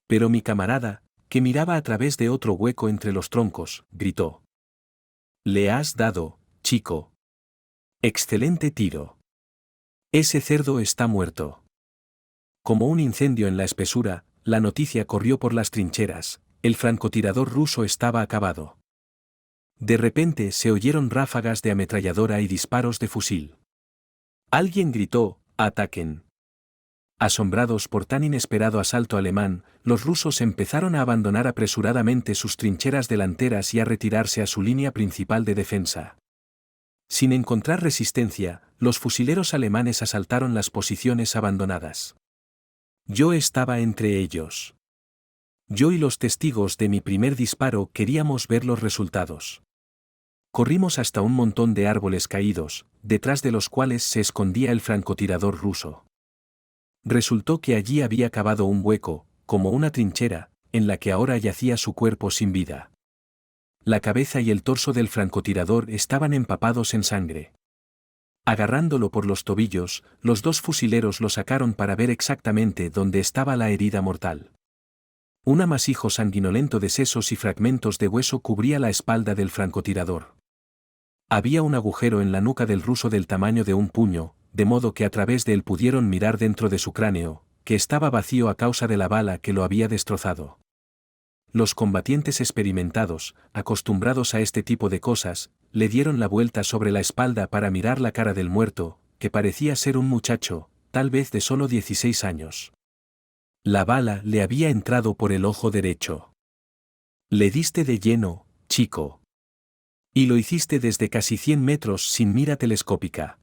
[SPEAKER 1] Pero mi camarada, que miraba a través de otro hueco entre los troncos, gritó: «Le has dado, chico. Excelente tiro. Ese cerdo está muerto». Como un incendio en la espesura, la noticia corrió por las trincheras: el francotirador ruso estaba acabado. De repente se oyeron ráfagas de ametralladora y disparos de fusil. Alguien gritó: «¡Ataquen!». Asombrados por tan inesperado asalto alemán, los rusos empezaron a abandonar apresuradamente sus trincheras delanteras y a retirarse a su línea principal de defensa. Sin encontrar resistencia, los fusileros alemanes asaltaron las posiciones abandonadas. Yo estaba entre ellos. Yo y los testigos de mi primer disparo queríamos ver los resultados. Corrimos hasta un montón de árboles caídos, detrás de los cuales se escondía el francotirador ruso. Resultó que allí había cavado un hueco, como una trinchera, en la que ahora yacía su cuerpo sin vida. La cabeza y el torso del francotirador estaban empapados en sangre. Agarrándolo por los tobillos, los dos fusileros lo sacaron para ver exactamente dónde estaba la herida mortal. Un amasijo sanguinolento de sesos y fragmentos de hueso cubría la espalda del francotirador. Había un agujero en la nuca del ruso del tamaño de un puño, de modo que a través de él pudieron mirar dentro de su cráneo, que estaba vacío a causa de la bala que lo había destrozado. Los combatientes experimentados, acostumbrados a este tipo de cosas, le dieron la vuelta sobre la espalda para mirar la cara del muerto, que parecía ser un muchacho, tal vez de solo 16 años. La bala le había entrado por el ojo derecho. «Le diste de lleno, chico. Y lo hiciste desde casi 100 metros sin mira telescópica.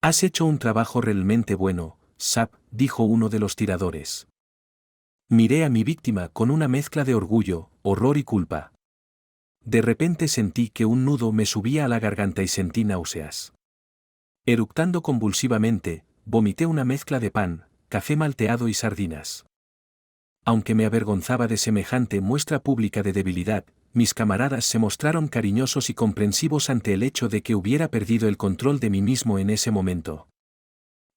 [SPEAKER 1] Has hecho un trabajo realmente bueno, Sap», dijo uno de los tiradores. Miré a mi víctima con una mezcla de orgullo, horror y culpa. De repente sentí que un nudo me subía a la garganta y sentí náuseas. Eructando convulsivamente, vomité una mezcla de pan, café malteado y sardinas. Aunque me avergonzaba de semejante muestra pública de debilidad, mis camaradas se mostraron cariñosos y comprensivos ante el hecho de que hubiera perdido el control de mí mismo en ese momento.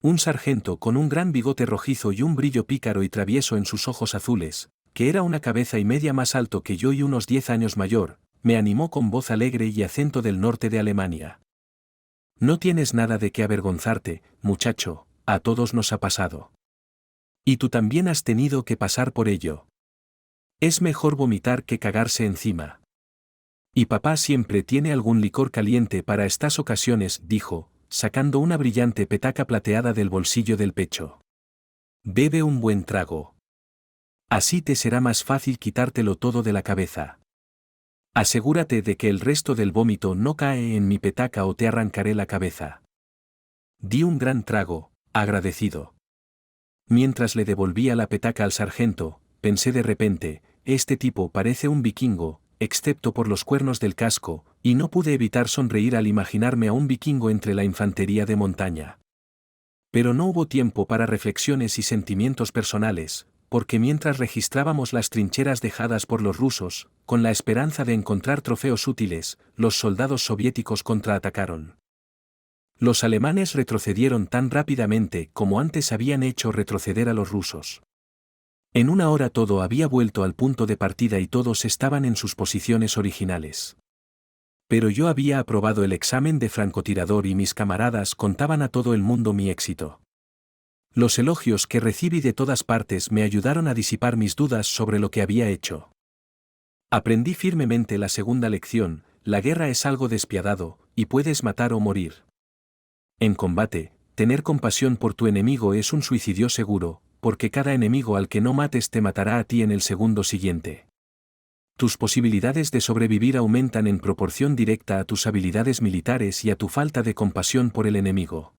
[SPEAKER 1] Un sargento con un gran bigote rojizo y un brillo pícaro y travieso en sus ojos azules, que era una cabeza y media más alto que yo y unos 10 años mayor, me animó con voz alegre y acento del norte de Alemania. «No tienes nada de qué avergonzarte, muchacho, a todos nos ha pasado. Y tú también has tenido que pasar por ello. Es mejor vomitar que cagarse encima. Y papá siempre tiene algún licor caliente para estas ocasiones, dijo, sacando una brillante petaca plateada del bolsillo del pecho. Bebe un buen trago. Así te será más fácil quitártelo todo de la cabeza. Asegúrate de que el resto del vómito no cae en mi petaca o te arrancaré la cabeza. Di un gran trago, agradecido. Mientras le devolvía la petaca al sargento, pensé de repente, este tipo parece un vikingo, excepto por los cuernos del casco, y no pude evitar sonreír al imaginarme a un vikingo entre la infantería de montaña. Pero no hubo tiempo para reflexiones y sentimientos personales, porque mientras registrábamos las trincheras dejadas por los rusos, con la esperanza de encontrar trofeos útiles, los soldados soviéticos contraatacaron. Los alemanes retrocedieron tan rápidamente como antes habían hecho retroceder a los rusos. En una hora todo había vuelto al punto de partida y todos estaban en sus posiciones originales. Pero yo había aprobado el examen de francotirador y mis camaradas contaban a todo el mundo mi éxito. Los elogios que recibí de todas partes me ayudaron a disipar mis dudas sobre lo que había hecho. Aprendí firmemente la segunda lección: la guerra es algo despiadado, y puedes matar o morir. En combate, tener compasión por tu enemigo es un suicidio seguro, porque cada enemigo al que no mates te matará a ti en el segundo siguiente. Tus posibilidades de sobrevivir aumentan en proporción directa a tus habilidades militares y a tu falta de compasión por el enemigo.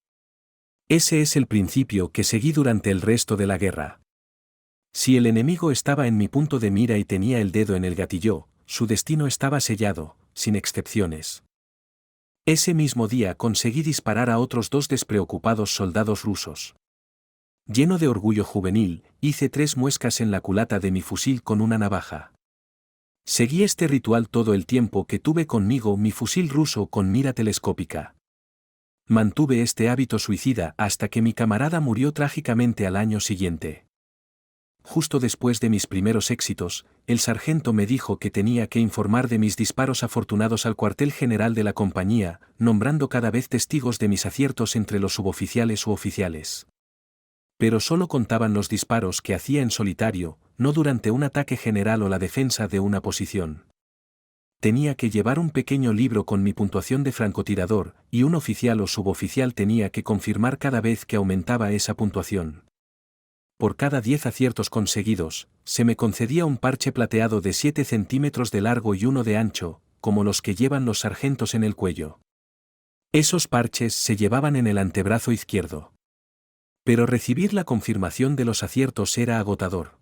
[SPEAKER 1] Ese es el principio que seguí durante el resto de la guerra. Si el enemigo estaba en mi punto de mira y tenía el dedo en el gatillo, su destino estaba sellado, sin excepciones. Ese mismo día conseguí disparar a otros 2 despreocupados soldados rusos. Lleno de orgullo juvenil, hice 3 muescas en la culata de mi fusil con una navaja. Seguí este ritual todo el tiempo que tuve conmigo mi fusil ruso con mira telescópica. Mantuve este hábito suicida hasta que mi camarada murió trágicamente al año siguiente. Justo después de mis primeros éxitos, el sargento me dijo que tenía que informar de mis disparos afortunados al cuartel general de la compañía, nombrando cada vez testigos de mis aciertos entre los suboficiales u oficiales. Pero solo contaban los disparos que hacía en solitario, no durante un ataque general o la defensa de una posición. Tenía que llevar un pequeño libro con mi puntuación de francotirador, y un oficial o suboficial tenía que confirmar cada vez que aumentaba esa puntuación. Por cada 10 aciertos conseguidos, se me concedía un parche plateado de 7 centímetros de largo y 1 de ancho, como los que llevan los sargentos en el cuello. Esos parches se llevaban en el antebrazo izquierdo. Pero recibir la confirmación de los aciertos era agotador.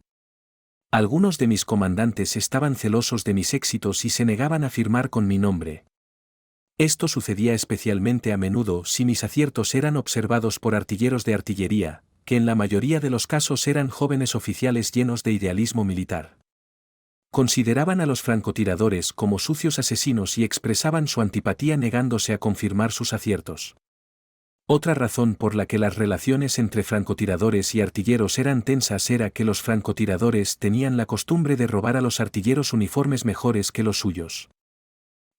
[SPEAKER 1] Algunos de mis comandantes estaban celosos de mis éxitos y se negaban a firmar con mi nombre. Esto sucedía especialmente a menudo si mis aciertos eran observados por artilleros de artillería, que en la mayoría de los casos eran jóvenes oficiales llenos de idealismo militar. Consideraban a los francotiradores como sucios asesinos y expresaban su antipatía negándose a confirmar sus aciertos. Otra razón por la que las relaciones entre francotiradores y artilleros eran tensas era que los francotiradores tenían la costumbre de robar a los artilleros uniformes mejores que los suyos.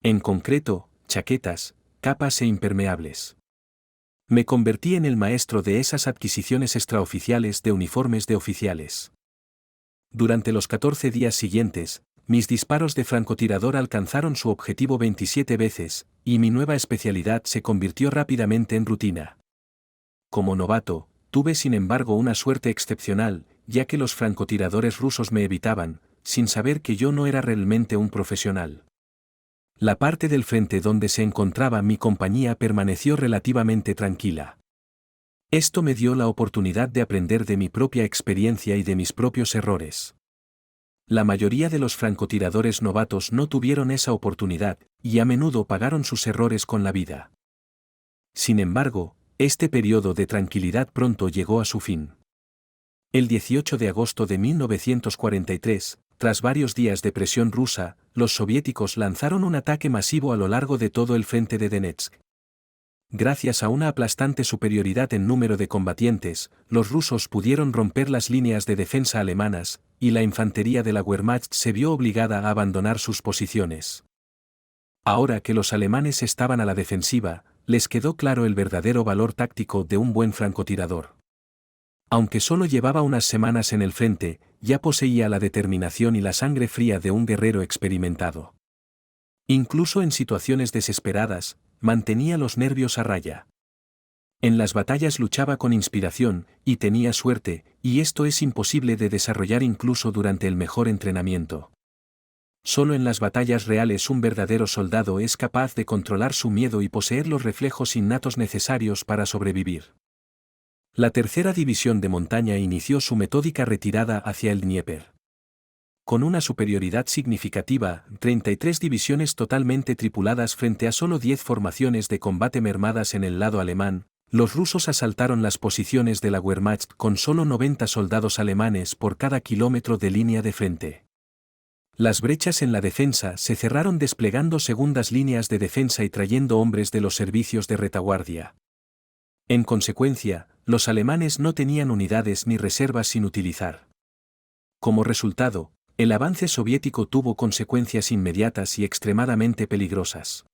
[SPEAKER 1] En concreto, chaquetas, capas e impermeables. Me convertí en el maestro de esas adquisiciones extraoficiales de uniformes de oficiales. Durante los 14 días siguientes, mis disparos de francotirador alcanzaron su objetivo 27 veces, y mi nueva especialidad se convirtió rápidamente en rutina. Como novato, tuve sin embargo una suerte excepcional, ya que los francotiradores rusos me evitaban, sin saber que yo no era realmente un profesional. La parte del frente donde se encontraba mi compañía permaneció relativamente tranquila. Esto me dio la oportunidad de aprender de mi propia experiencia y de mis propios errores. La mayoría de los francotiradores novatos no tuvieron esa oportunidad, y a menudo pagaron sus errores con la vida. Sin embargo, este periodo de tranquilidad pronto llegó a su fin. El 18 de agosto de 1943, tras varios días de presión rusa, los soviéticos lanzaron un ataque masivo a lo largo de todo el frente de Donetsk. Gracias a una aplastante superioridad en número de combatientes, los rusos pudieron romper las líneas de defensa alemanas, y la infantería de la Wehrmacht se vio obligada a abandonar sus posiciones. Ahora que los alemanes estaban a la defensiva, les quedó claro el verdadero valor táctico de un buen francotirador. Aunque solo llevaba unas semanas en el frente, ya poseía la determinación y la sangre fría de un guerrero experimentado. Incluso en situaciones desesperadas, mantenía los nervios a raya. En las batallas luchaba con inspiración, y tenía suerte, y esto es imposible de desarrollar incluso durante el mejor entrenamiento. Solo en las batallas reales un verdadero soldado es capaz de controlar su miedo y poseer los reflejos innatos necesarios para sobrevivir. La tercera división de montaña inició su metódica retirada hacia el Dnieper. Con una superioridad significativa, 33 divisiones totalmente tripuladas frente a solo 10 formaciones de combate mermadas en el lado alemán, los rusos asaltaron las posiciones de la Wehrmacht con solo 90 soldados alemanes por cada kilómetro de línea de frente. Las brechas en la defensa se cerraron desplegando segundas líneas de defensa y trayendo hombres de los servicios de retaguardia. En consecuencia, los alemanes no tenían unidades ni reservas sin utilizar. Como resultado, el avance soviético tuvo consecuencias inmediatas y extremadamente peligrosas.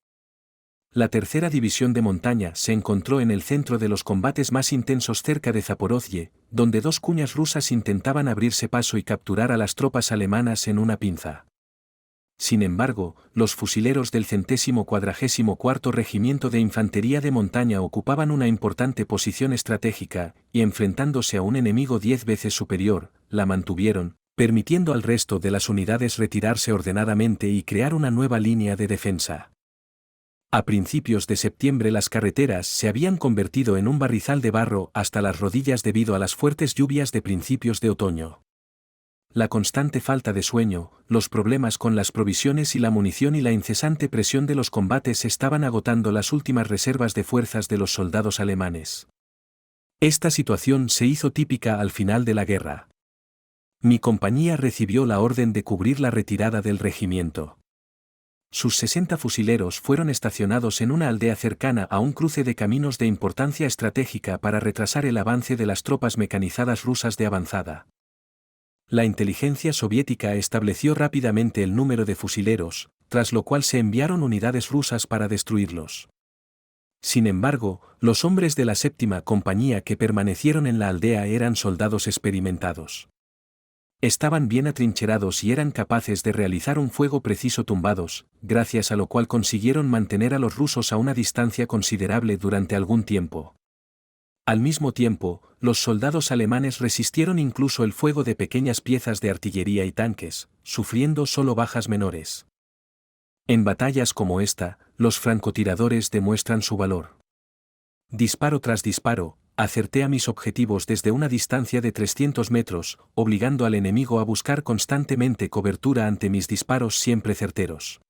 [SPEAKER 1] La tercera división de montaña se encontró en el centro de los combates más intensos cerca de Zaporozhye, donde dos cuñas rusas intentaban abrirse paso y capturar a las tropas alemanas en una pinza. Sin embargo, los fusileros del 144º Regimiento de Infantería de Montaña ocupaban una importante posición estratégica, y enfrentándose a un enemigo 10 veces superior, la mantuvieron, permitiendo al resto de las unidades retirarse ordenadamente y crear una nueva línea de defensa. A principios de septiembre las carreteras se habían convertido en un barrizal de barro hasta las rodillas debido a las fuertes lluvias de principios de otoño. La constante falta de sueño, los problemas con las provisiones y la munición y la incesante presión de los combates estaban agotando las últimas reservas de fuerzas de los soldados alemanes. Esta situación se hizo típica al final de la guerra. Mi compañía recibió la orden de cubrir la retirada del regimiento. Sus 60 fusileros fueron estacionados en una aldea cercana a un cruce de caminos de importancia estratégica para retrasar el avance de las tropas mecanizadas rusas de avanzada. La inteligencia soviética estableció rápidamente el número de fusileros, tras lo cual se enviaron unidades rusas para destruirlos. Sin embargo, los hombres de la séptima compañía que permanecieron en la aldea eran soldados experimentados. Estaban bien atrincherados y eran capaces de realizar un fuego preciso tumbados, gracias a lo cual consiguieron mantener a los rusos a una distancia considerable durante algún tiempo. Al mismo tiempo, los soldados alemanes resistieron incluso el fuego de pequeñas piezas de artillería y tanques, sufriendo solo bajas menores. En batallas como esta, los francotiradores demuestran su valor. Disparo tras disparo, acerté a mis objetivos desde una distancia de 300 metros, obligando al enemigo a buscar constantemente cobertura ante mis disparos siempre certeros.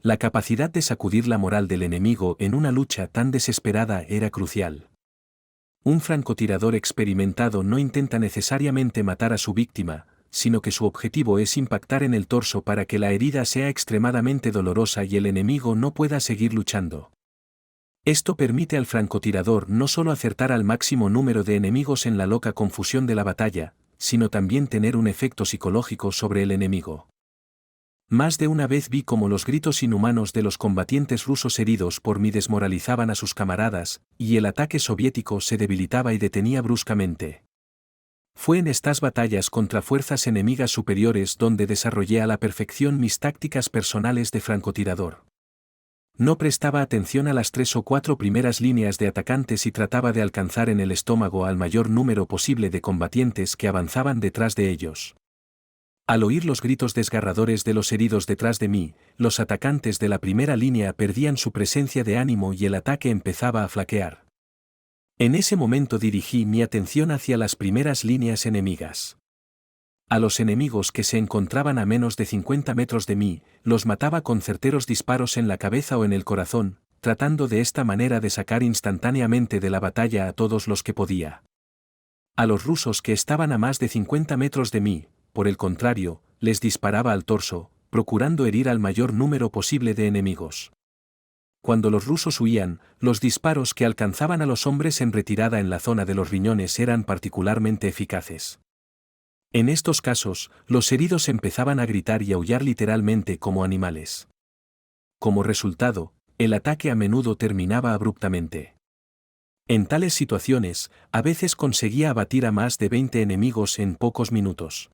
[SPEAKER 1] La capacidad de sacudir la moral del enemigo en una lucha tan desesperada era crucial. Un francotirador experimentado no intenta necesariamente matar a su víctima, sino que su objetivo es impactar en el torso para que la herida sea extremadamente dolorosa y el enemigo no pueda seguir luchando. Esto permite al francotirador no solo acertar al máximo número de enemigos en la loca confusión de la batalla, sino también tener un efecto psicológico sobre el enemigo. Más de una vez vi cómo los gritos inhumanos de los combatientes rusos heridos por mí desmoralizaban a sus camaradas, y el ataque soviético se debilitaba y detenía bruscamente. Fue en estas batallas contra fuerzas enemigas superiores donde desarrollé a la perfección mis tácticas personales de francotirador. No prestaba atención a las 3 o 4 primeras líneas de atacantes y trataba de alcanzar en el estómago al mayor número posible de combatientes que avanzaban detrás de ellos. Al oír los gritos desgarradores de los heridos detrás de mí, los atacantes de la primera línea perdían su presencia de ánimo y el ataque empezaba a flaquear. En ese momento dirigí mi atención hacia las primeras líneas enemigas. A los enemigos que se encontraban a menos de 50 metros de mí, los mataba con certeros disparos en la cabeza o en el corazón, tratando de esta manera de sacar instantáneamente de la batalla a todos los que podía. A los rusos que estaban a más de 50 metros de mí, por el contrario, les disparaba al torso, procurando herir al mayor número posible de enemigos. Cuando los rusos huían, los disparos que alcanzaban a los hombres en retirada en la zona de los riñones eran particularmente eficaces. En estos casos, los heridos empezaban a gritar y aullar literalmente como animales. Como resultado, el ataque a menudo terminaba abruptamente. En tales situaciones, a veces conseguía abatir a más de 20 enemigos en pocos minutos.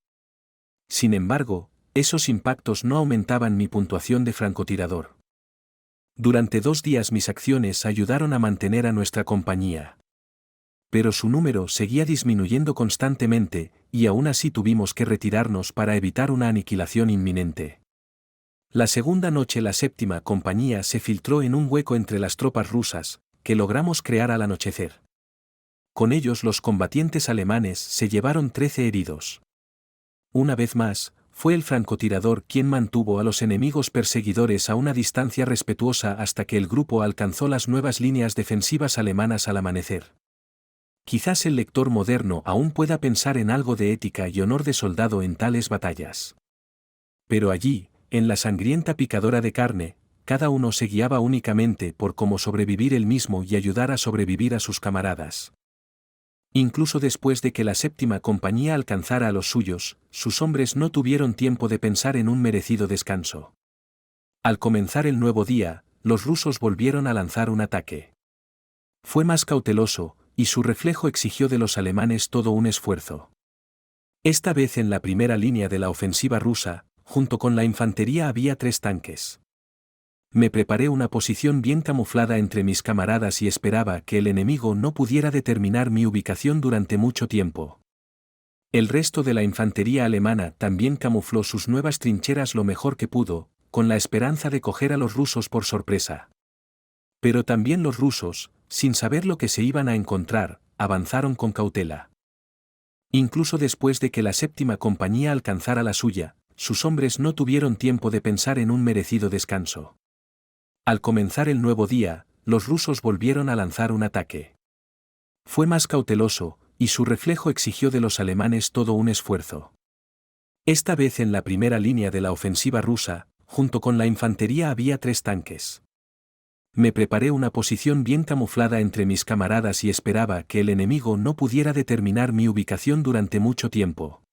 [SPEAKER 1] Sin embargo, esos impactos no aumentaban mi puntuación de francotirador. Durante 2 días mis acciones ayudaron a mantener a nuestra compañía. Pero su número seguía disminuyendo constantemente, y aún así tuvimos que retirarnos para evitar una aniquilación inminente. La segunda noche la séptima compañía se filtró en un hueco entre las tropas rusas, que logramos crear al anochecer. Con ellos los combatientes alemanes se llevaron 13 heridos. Una vez más, fue el francotirador quien mantuvo a los enemigos perseguidores a una distancia respetuosa hasta que el grupo alcanzó las nuevas líneas defensivas alemanas al amanecer. Quizás el lector moderno aún pueda pensar en algo de ética y honor de soldado en tales batallas. Pero allí, en la sangrienta picadora de carne, cada uno se guiaba únicamente por cómo sobrevivir él mismo y ayudar a sobrevivir a sus camaradas. Incluso después de que la séptima compañía alcanzara a los suyos, sus hombres no tuvieron tiempo de pensar en un merecido descanso. Al comenzar el nuevo día, los rusos volvieron a lanzar un ataque. Fue más cauteloso, y su reflejo exigió de los alemanes todo un esfuerzo. Esta vez en la primera línea de la ofensiva rusa, junto con la infantería había 3 tanques. Me preparé una posición bien camuflada entre mis camaradas y esperaba que el enemigo no pudiera determinar mi ubicación durante mucho tiempo. El resto de la infantería alemana también camufló sus nuevas trincheras lo mejor que pudo, con la esperanza de coger a los rusos por sorpresa. Pero también los rusos, sin saber lo que se iban a encontrar, avanzaron con cautela. Incluso después de que la séptima compañía alcanzara la suya, sus hombres no tuvieron tiempo de pensar en un merecido descanso. Al comenzar el nuevo día, los rusos volvieron a lanzar un ataque. Fue más cauteloso, y su reflejo exigió de los alemanes todo un esfuerzo. Esta vez en la primera línea de la ofensiva rusa, junto con la infantería había 3 tanques. Me preparé una posición bien camuflada entre mis camaradas y esperaba que el enemigo no pudiera determinar mi ubicación durante mucho tiempo.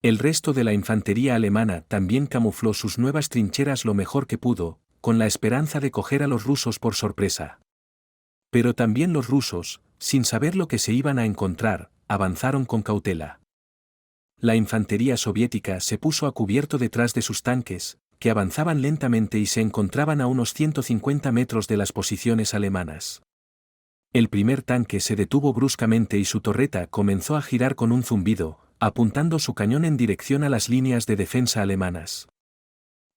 [SPEAKER 1] El resto de la infantería alemana también camufló sus nuevas trincheras lo mejor que pudo, con la esperanza de coger a los rusos por sorpresa. Pero también los rusos, sin saber lo que se iban a encontrar, avanzaron con cautela. La infantería soviética se puso a cubierto detrás de sus tanques, que avanzaban lentamente y se encontraban a unos 150 metros de las posiciones alemanas. El primer tanque se detuvo bruscamente y su torreta comenzó a girar con un zumbido, apuntando su cañón en dirección a las líneas de defensa alemanas.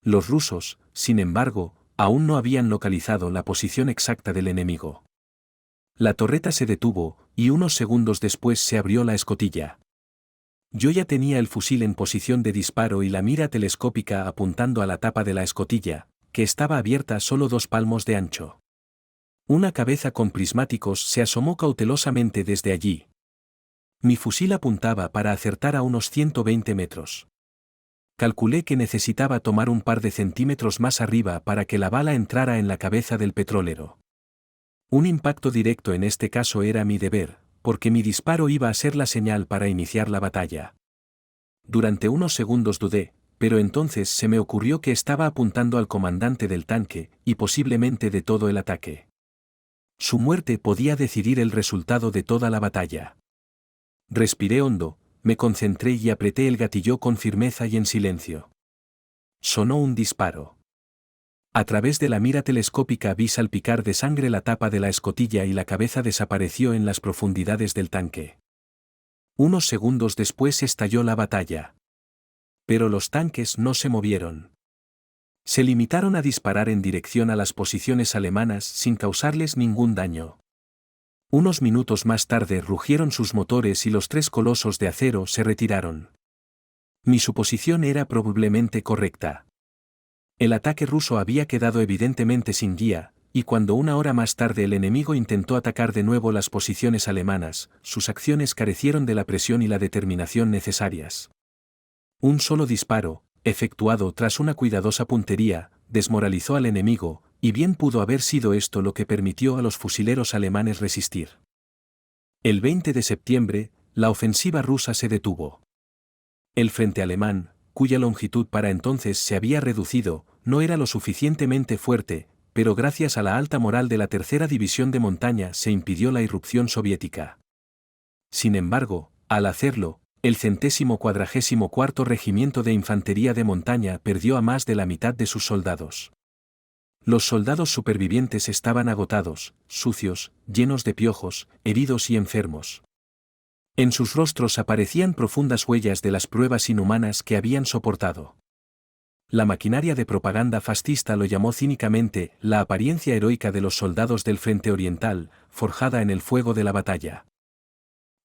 [SPEAKER 1] Los rusos, sin embargo, aún no habían localizado la posición exacta del enemigo. La torreta se detuvo, y unos segundos después se abrió la escotilla. Yo ya tenía el fusil en posición de disparo y la mira telescópica apuntando a la tapa de la escotilla, que estaba abierta solo 2 palmos de ancho. Una cabeza con prismáticos se asomó cautelosamente desde allí. Mi fusil apuntaba para acertar a unos 120 metros. Calculé que necesitaba tomar un par de centímetros más arriba para que la bala entrara en la cabeza del petrolero. Un impacto directo en este caso era mi deber, porque mi disparo iba a ser la señal para iniciar la batalla. Durante unos segundos dudé, pero entonces se me ocurrió que estaba apuntando al comandante del tanque, y posiblemente de todo el ataque. Su muerte podía decidir el resultado de toda la batalla. Respiré hondo, me concentré y apreté el gatillo con firmeza y en silencio. Sonó un disparo. A través de la mira telescópica vi salpicar de sangre la tapa de la escotilla y la cabeza desapareció en las profundidades del tanque. Unos segundos después estalló la batalla. Pero los tanques no se movieron. Se limitaron a disparar en dirección a las posiciones alemanas sin causarles ningún daño. Unos minutos más tarde rugieron sus motores y los 3 colosos de acero se retiraron. Mi suposición era probablemente correcta. El ataque ruso había quedado evidentemente sin guía, y cuando 1 hora más tarde el enemigo intentó atacar de nuevo las posiciones alemanas, sus acciones carecieron de la presión y la determinación necesarias. Un solo disparo, efectuado tras una cuidadosa puntería, desmoralizó al enemigo, y bien pudo haber sido esto lo que permitió a los fusileros alemanes resistir. El 20 de septiembre, la ofensiva rusa se detuvo. El frente alemán, cuya longitud para entonces se había reducido, no era lo suficientemente fuerte, pero gracias a la alta moral de la tercera división de montaña se impidió la irrupción soviética. Sin embargo, al hacerlo, El 144º Regimiento de Infantería de Montaña perdió a más de la mitad de sus soldados. Los soldados supervivientes estaban agotados, sucios, llenos de piojos, heridos y enfermos. En sus rostros aparecían profundas huellas de las pruebas inhumanas que habían soportado. La maquinaria de propaganda fascista lo llamó cínicamente la apariencia heroica de los soldados del Frente Oriental, forjada en el fuego de la batalla.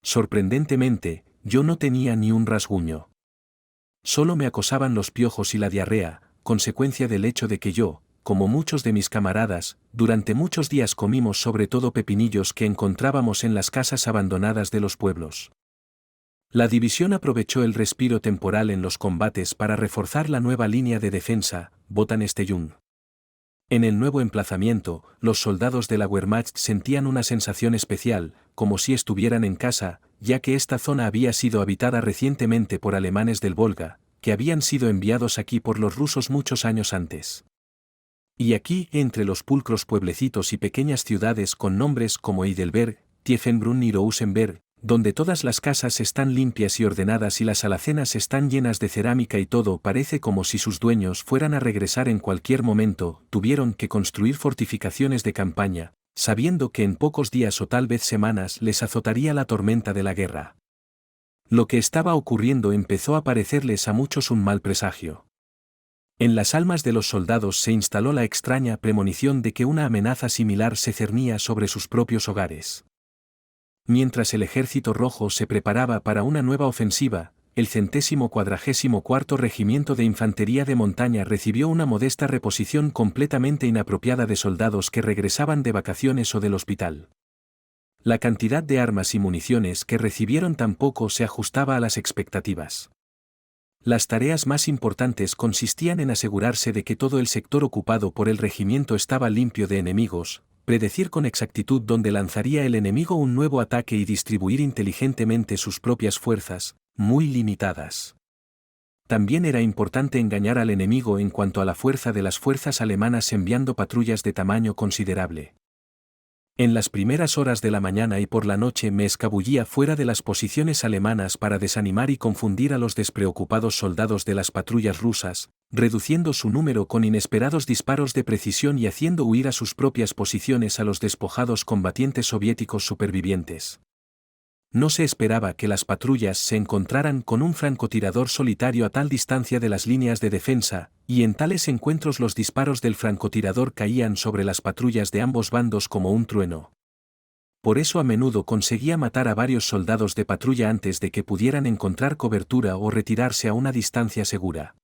[SPEAKER 1] Sorprendentemente, yo no tenía ni un rasguño. Solo me acosaban los piojos y la diarrea, consecuencia del hecho de que yo, como muchos de mis camaradas, durante muchos días comimos sobre todo pepinillos que encontrábamos en las casas abandonadas de los pueblos. La división aprovechó el respiro temporal en los combates para reforzar la nueva línea de defensa, Botan-Stellung. En el nuevo emplazamiento, los soldados de la Wehrmacht sentían una sensación especial, como si estuvieran en casa, ya que esta zona había sido habitada recientemente por alemanes del Volga, que habían sido enviados aquí por los rusos muchos años antes. Y aquí, entre los pulcros pueblecitos y pequeñas ciudades con nombres como Heidelberg, Tiefenbrunn y Rosenberg, donde todas las casas están limpias y ordenadas y las alacenas están llenas de cerámica y todo parece como si sus dueños fueran a regresar en cualquier momento, tuvieron que construir fortificaciones de campaña, sabiendo que en pocos días o tal vez semanas les azotaría la tormenta de la guerra. Lo que estaba ocurriendo empezó a parecerles a muchos un mal presagio. En las almas de los soldados se instaló la extraña premonición de que una amenaza similar se cernía sobre sus propios hogares. Mientras el Ejército Rojo se preparaba para una nueva ofensiva, el 144º Regimiento de Infantería de Montaña recibió una modesta reposición completamente inapropiada de soldados que regresaban de vacaciones o del hospital. La cantidad de armas y municiones que recibieron tampoco se ajustaba a las expectativas. Las tareas más importantes consistían en asegurarse de que todo el sector ocupado por el regimiento estaba limpio de enemigos, predecir con exactitud dónde lanzaría el enemigo un nuevo ataque y distribuir inteligentemente sus propias fuerzas, muy limitadas. También era importante engañar al enemigo en cuanto a la fuerza de las fuerzas alemanas enviando patrullas de tamaño considerable. En las primeras horas de la mañana y por la noche me escabullía fuera de las posiciones alemanas para desanimar y confundir a los despreocupados soldados de las patrullas rusas, reduciendo su número con inesperados disparos de precisión y haciendo huir a sus propias posiciones a los despojados combatientes soviéticos supervivientes. No se esperaba que las patrullas se encontraran con un francotirador solitario a tal distancia de las líneas de defensa, y en tales encuentros los disparos del francotirador caían sobre las patrullas de ambos bandos como un trueno. Por eso a menudo conseguía matar a varios soldados de patrulla antes de que pudieran encontrar cobertura o retirarse a una distancia segura.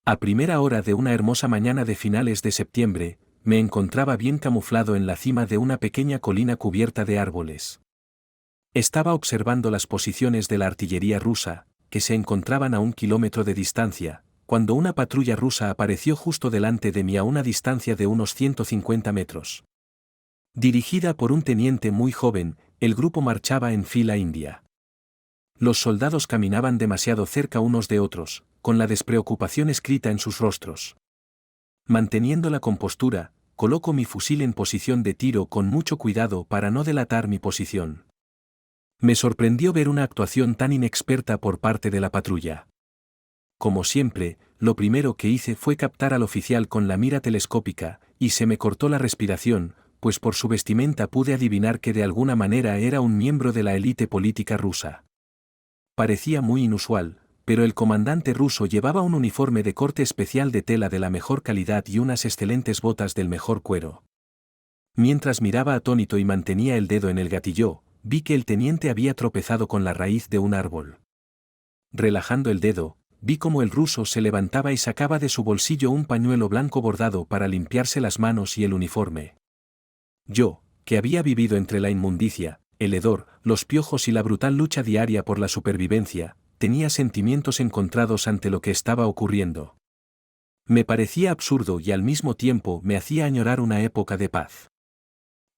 [SPEAKER 1] A primera hora de una hermosa mañana de finales de septiembre, me encontraba bien camuflado en la cima de una pequeña colina cubierta de árboles. Estaba observando las posiciones de la artillería rusa, que se encontraban a 1 kilómetro de distancia, cuando una patrulla rusa apareció justo delante de mí a una distancia de unos 150 metros. Dirigida por un teniente muy joven, el grupo marchaba en fila india. Los soldados caminaban demasiado cerca unos de otros, con la despreocupación escrita en sus rostros. Manteniendo la compostura, coloco mi fusil en posición de tiro con mucho cuidado para no delatar mi posición. Me sorprendió ver una actuación tan inexperta por parte de la patrulla. Como siempre, lo primero que hice fue captar al oficial con la mira telescópica, y se me cortó la respiración, pues por su vestimenta pude adivinar que de alguna manera era un miembro de la élite política rusa. Parecía muy inusual, pero el comandante ruso llevaba un uniforme de corte especial de tela de la mejor calidad y unas excelentes botas del mejor cuero. Mientras miraba atónito y mantenía el dedo en el gatillo, vi que el teniente había tropezado con la raíz de un árbol. Relajando el dedo, vi cómo el ruso se levantaba y sacaba de su bolsillo un pañuelo blanco bordado para limpiarse las manos y el uniforme. Yo, que había vivido entre la inmundicia, el hedor, los piojos y la brutal lucha diaria por la supervivencia, tenía sentimientos encontrados ante lo que estaba ocurriendo. Me parecía absurdo y al mismo tiempo me hacía añorar una época de paz.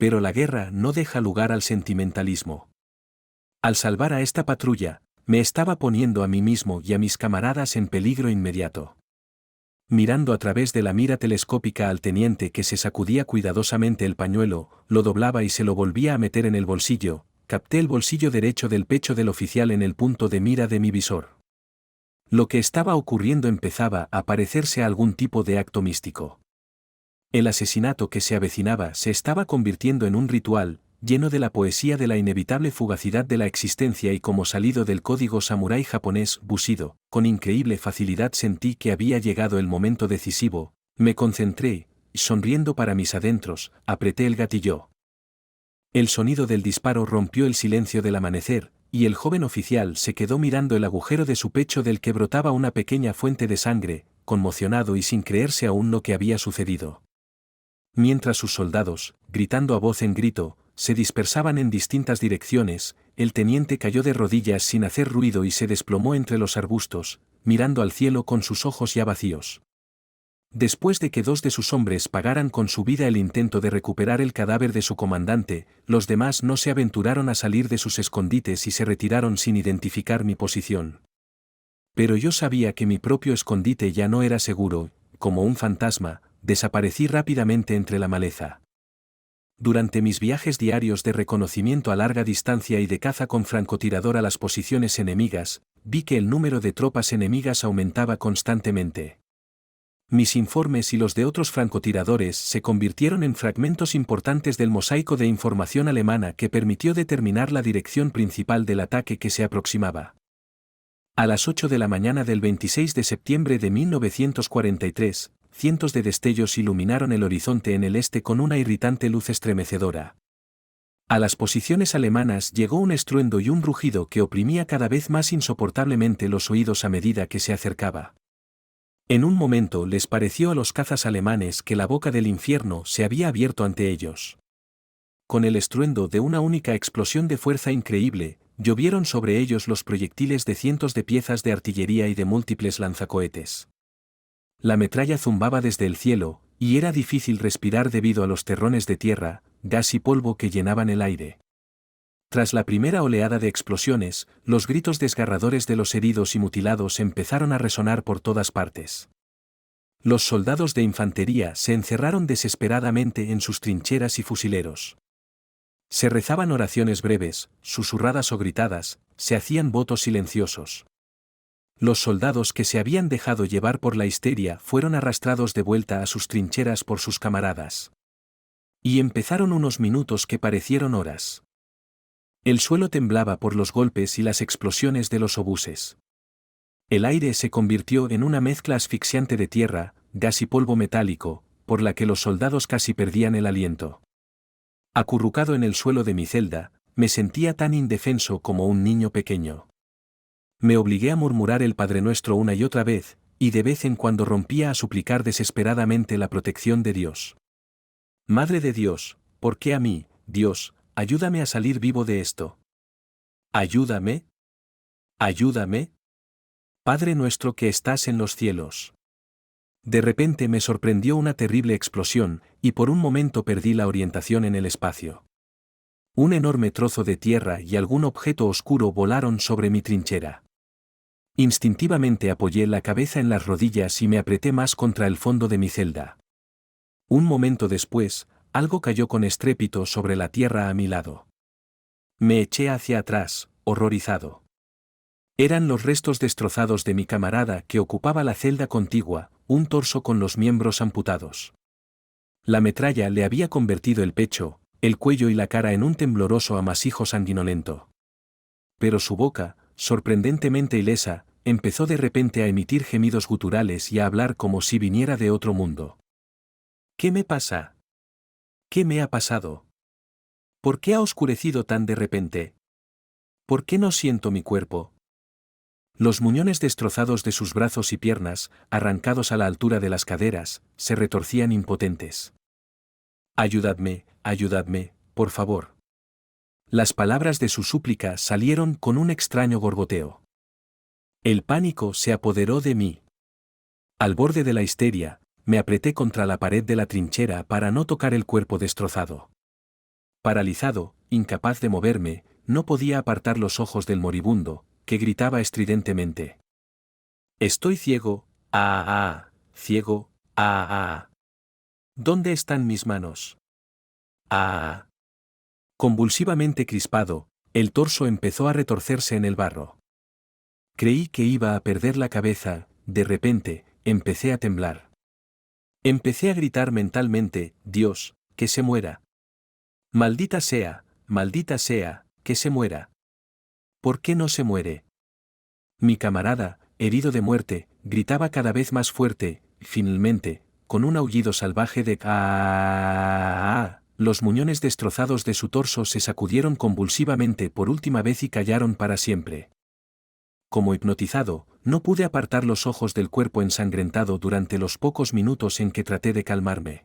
[SPEAKER 1] Pero la guerra no deja lugar al sentimentalismo. Al salvar a esta patrulla, me estaba poniendo a mí mismo y a mis camaradas en peligro inmediato. Mirando a través de la mira telescópica al teniente que se sacudía cuidadosamente el pañuelo, lo doblaba y se lo volvía a meter en el bolsillo, capté el bolsillo derecho del pecho del oficial en el punto de mira de mi visor. Lo que estaba ocurriendo empezaba a parecerse a algún tipo de acto místico. El asesinato que se avecinaba se estaba convirtiendo en un ritual, lleno de la poesía de la inevitable fugacidad de la existencia, y como salido del código samurái japonés Bushido, con increíble facilidad sentí que había llegado el momento decisivo. Me concentré, y sonriendo para mis adentros, apreté el gatillo. El sonido del disparo rompió el silencio del amanecer, y el joven oficial se quedó mirando el agujero de su pecho del que brotaba una pequeña fuente de sangre, conmocionado y sin creerse aún lo que había sucedido. Mientras sus soldados, gritando a voz en grito, se dispersaban en distintas direcciones, el teniente cayó de rodillas sin hacer ruido y se desplomó entre los arbustos, mirando al cielo con sus ojos ya vacíos. Después de que 2 de sus hombres pagaran con su vida el intento de recuperar el cadáver de su comandante, los demás no se aventuraron a salir de sus escondites y se retiraron sin identificar mi posición. Pero yo sabía que mi propio escondite ya no era seguro, como un fantasma, desaparecí rápidamente entre la maleza. Durante mis viajes diarios de reconocimiento a larga distancia y de caza con francotirador a las posiciones enemigas, vi que el número de tropas enemigas aumentaba constantemente. Mis informes y los de otros francotiradores se convirtieron en fragmentos importantes del mosaico de información alemana que permitió determinar la dirección principal del ataque que se aproximaba. A las 8 de la mañana del 26 de septiembre de 1943, cientos de destellos iluminaron el horizonte en el este con una irritante luz estremecedora. A las posiciones alemanas llegó un estruendo y un rugido que oprimía cada vez más insoportablemente los oídos a medida que se acercaba. En un momento les pareció a los cazas alemanes que la boca del infierno se había abierto ante ellos. Con el estruendo de una única explosión de fuerza increíble, llovieron sobre ellos los proyectiles de cientos de piezas de artillería y de múltiples lanzacohetes. La metralla zumbaba desde el cielo, y era difícil respirar debido a los terrones de tierra, gas y polvo que llenaban el aire. Tras la primera oleada de explosiones, los gritos desgarradores de los heridos y mutilados empezaron a resonar por todas partes. Los soldados de infantería se encerraron desesperadamente en sus trincheras y fusileros. Se rezaban oraciones breves, susurradas o gritadas, se hacían votos silenciosos. Los soldados que se habían dejado llevar por la histeria fueron arrastrados de vuelta a sus trincheras por sus camaradas. Y empezaron unos minutos que parecieron horas. El suelo temblaba por los golpes y las explosiones de los obuses. El aire se convirtió en una mezcla asfixiante de tierra, gas y polvo metálico, por la que los soldados casi perdían el aliento. Acurrucado en el suelo de mi celda, me sentía tan indefenso como un niño pequeño. Me obligué a murmurar el Padre Nuestro una y otra vez, y de vez en cuando rompía a suplicar desesperadamente la protección de Dios. Madre de Dios, ¿por qué a mí, Dios? Ayúdame a salir vivo de esto. Ayúdame. Ayúdame. Padre nuestro que estás en los cielos. De repente me sorprendió una terrible explosión, y por un momento perdí la orientación en el espacio. Un enorme trozo de tierra y algún objeto oscuro volaron sobre mi trinchera. Instintivamente apoyé la cabeza en las rodillas y me apreté más contra el fondo de mi celda. Un momento después, algo cayó con estrépito sobre la tierra a mi lado. Me eché hacia atrás, horrorizado. Eran los restos destrozados de mi camarada que ocupaba la celda contigua, un torso con los miembros amputados. La metralla le había convertido el pecho, el cuello y la cara en un tembloroso amasijo sanguinolento. Pero su boca, sorprendentemente ilesa, empezó de repente a emitir gemidos guturales y a hablar como si viniera de otro mundo. ¿Qué me pasa? ¿Qué me ha pasado? ¿Por qué ha oscurecido tan de repente? ¿Por qué no siento mi cuerpo? Los muñones destrozados de sus brazos y piernas, arrancados a la altura de las caderas, se retorcían impotentes. Ayudadme, ayudadme, por favor. Las palabras de su súplica salieron con un extraño gorgoteo. El pánico se apoderó de mí. Al borde de la histeria, me apreté contra la pared de la trinchera para no tocar el cuerpo destrozado. Paralizado, incapaz de moverme, no podía apartar los ojos del moribundo, que gritaba estridentemente. Estoy ciego, ciego, ¿Dónde están mis manos? Convulsivamente crispado, El torso empezó a retorcerse en el barro. Creí que iba a perder la cabeza. De repente, empecé a temblar. Empecé a gritar mentalmente: Dios, que se muera. Maldita sea, que se muera. ¿Por qué no se muere? Mi camarada, herido de muerte, gritaba cada vez más fuerte, y finalmente, con un aullido salvaje de ¡ah! Los muñones destrozados de su torso se sacudieron convulsivamente por última vez y callaron para siempre. Como hipnotizado, no pude apartar los ojos del cuerpo ensangrentado durante los pocos minutos en que traté de calmarme.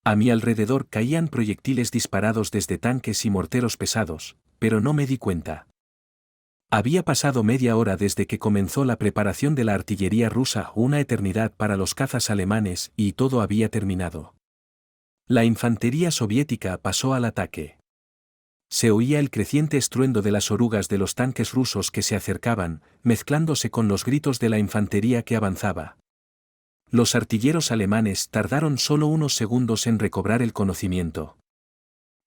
[SPEAKER 1] A mi alrededor caían proyectiles disparados desde tanques y morteros pesados, pero no me di cuenta. Había pasado media hora desde que comenzó la preparación de la artillería rusa, una eternidad para los cazas alemanes, y todo había terminado. La infantería soviética pasó al ataque. Se oía el creciente estruendo de las orugas de los tanques rusos que se acercaban, mezclándose con los gritos de la infantería que avanzaba. Los artilleros alemanes tardaron solo unos segundos en recobrar el conocimiento.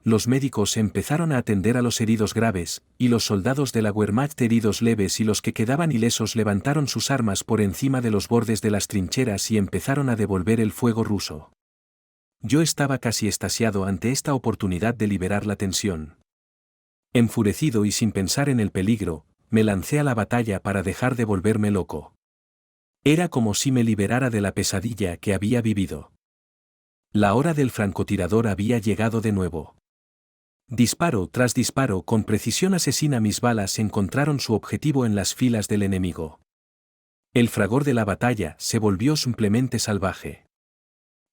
[SPEAKER 1] Los médicos empezaron a atender a los heridos graves, y los soldados de la Wehrmacht heridos leves y los que quedaban ilesos levantaron sus armas por encima de los bordes de las trincheras y empezaron a devolver el fuego ruso. Yo estaba casi extasiado ante esta oportunidad de liberar la tensión. Enfurecido y sin pensar en el peligro, me lancé a la batalla para dejar de volverme loco. Era como si me liberara de la pesadilla que había vivido. La hora del francotirador había llegado de nuevo. Disparo tras disparo con precisión asesina, mis balas encontraron su objetivo en las filas del enemigo. El fragor de la batalla se volvió simplemente salvaje.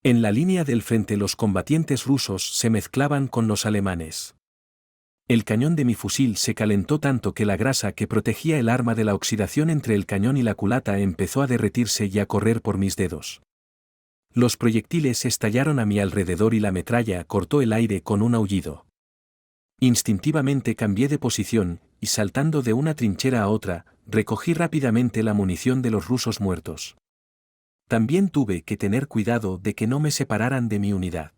[SPEAKER 1] En la línea del frente los combatientes rusos se mezclaban con los alemanes. El cañón de mi fusil se calentó tanto que la grasa que protegía el arma de la oxidación entre el cañón y la culata empezó a derretirse y a correr por mis dedos. Los proyectiles estallaron a mi alrededor y la metralla cortó el aire con un aullido. Instintivamente cambié de posición, y saltando de una trinchera a otra, recogí rápidamente la munición de los rusos muertos. También tuve que tener cuidado de que no me separaran de mi unidad.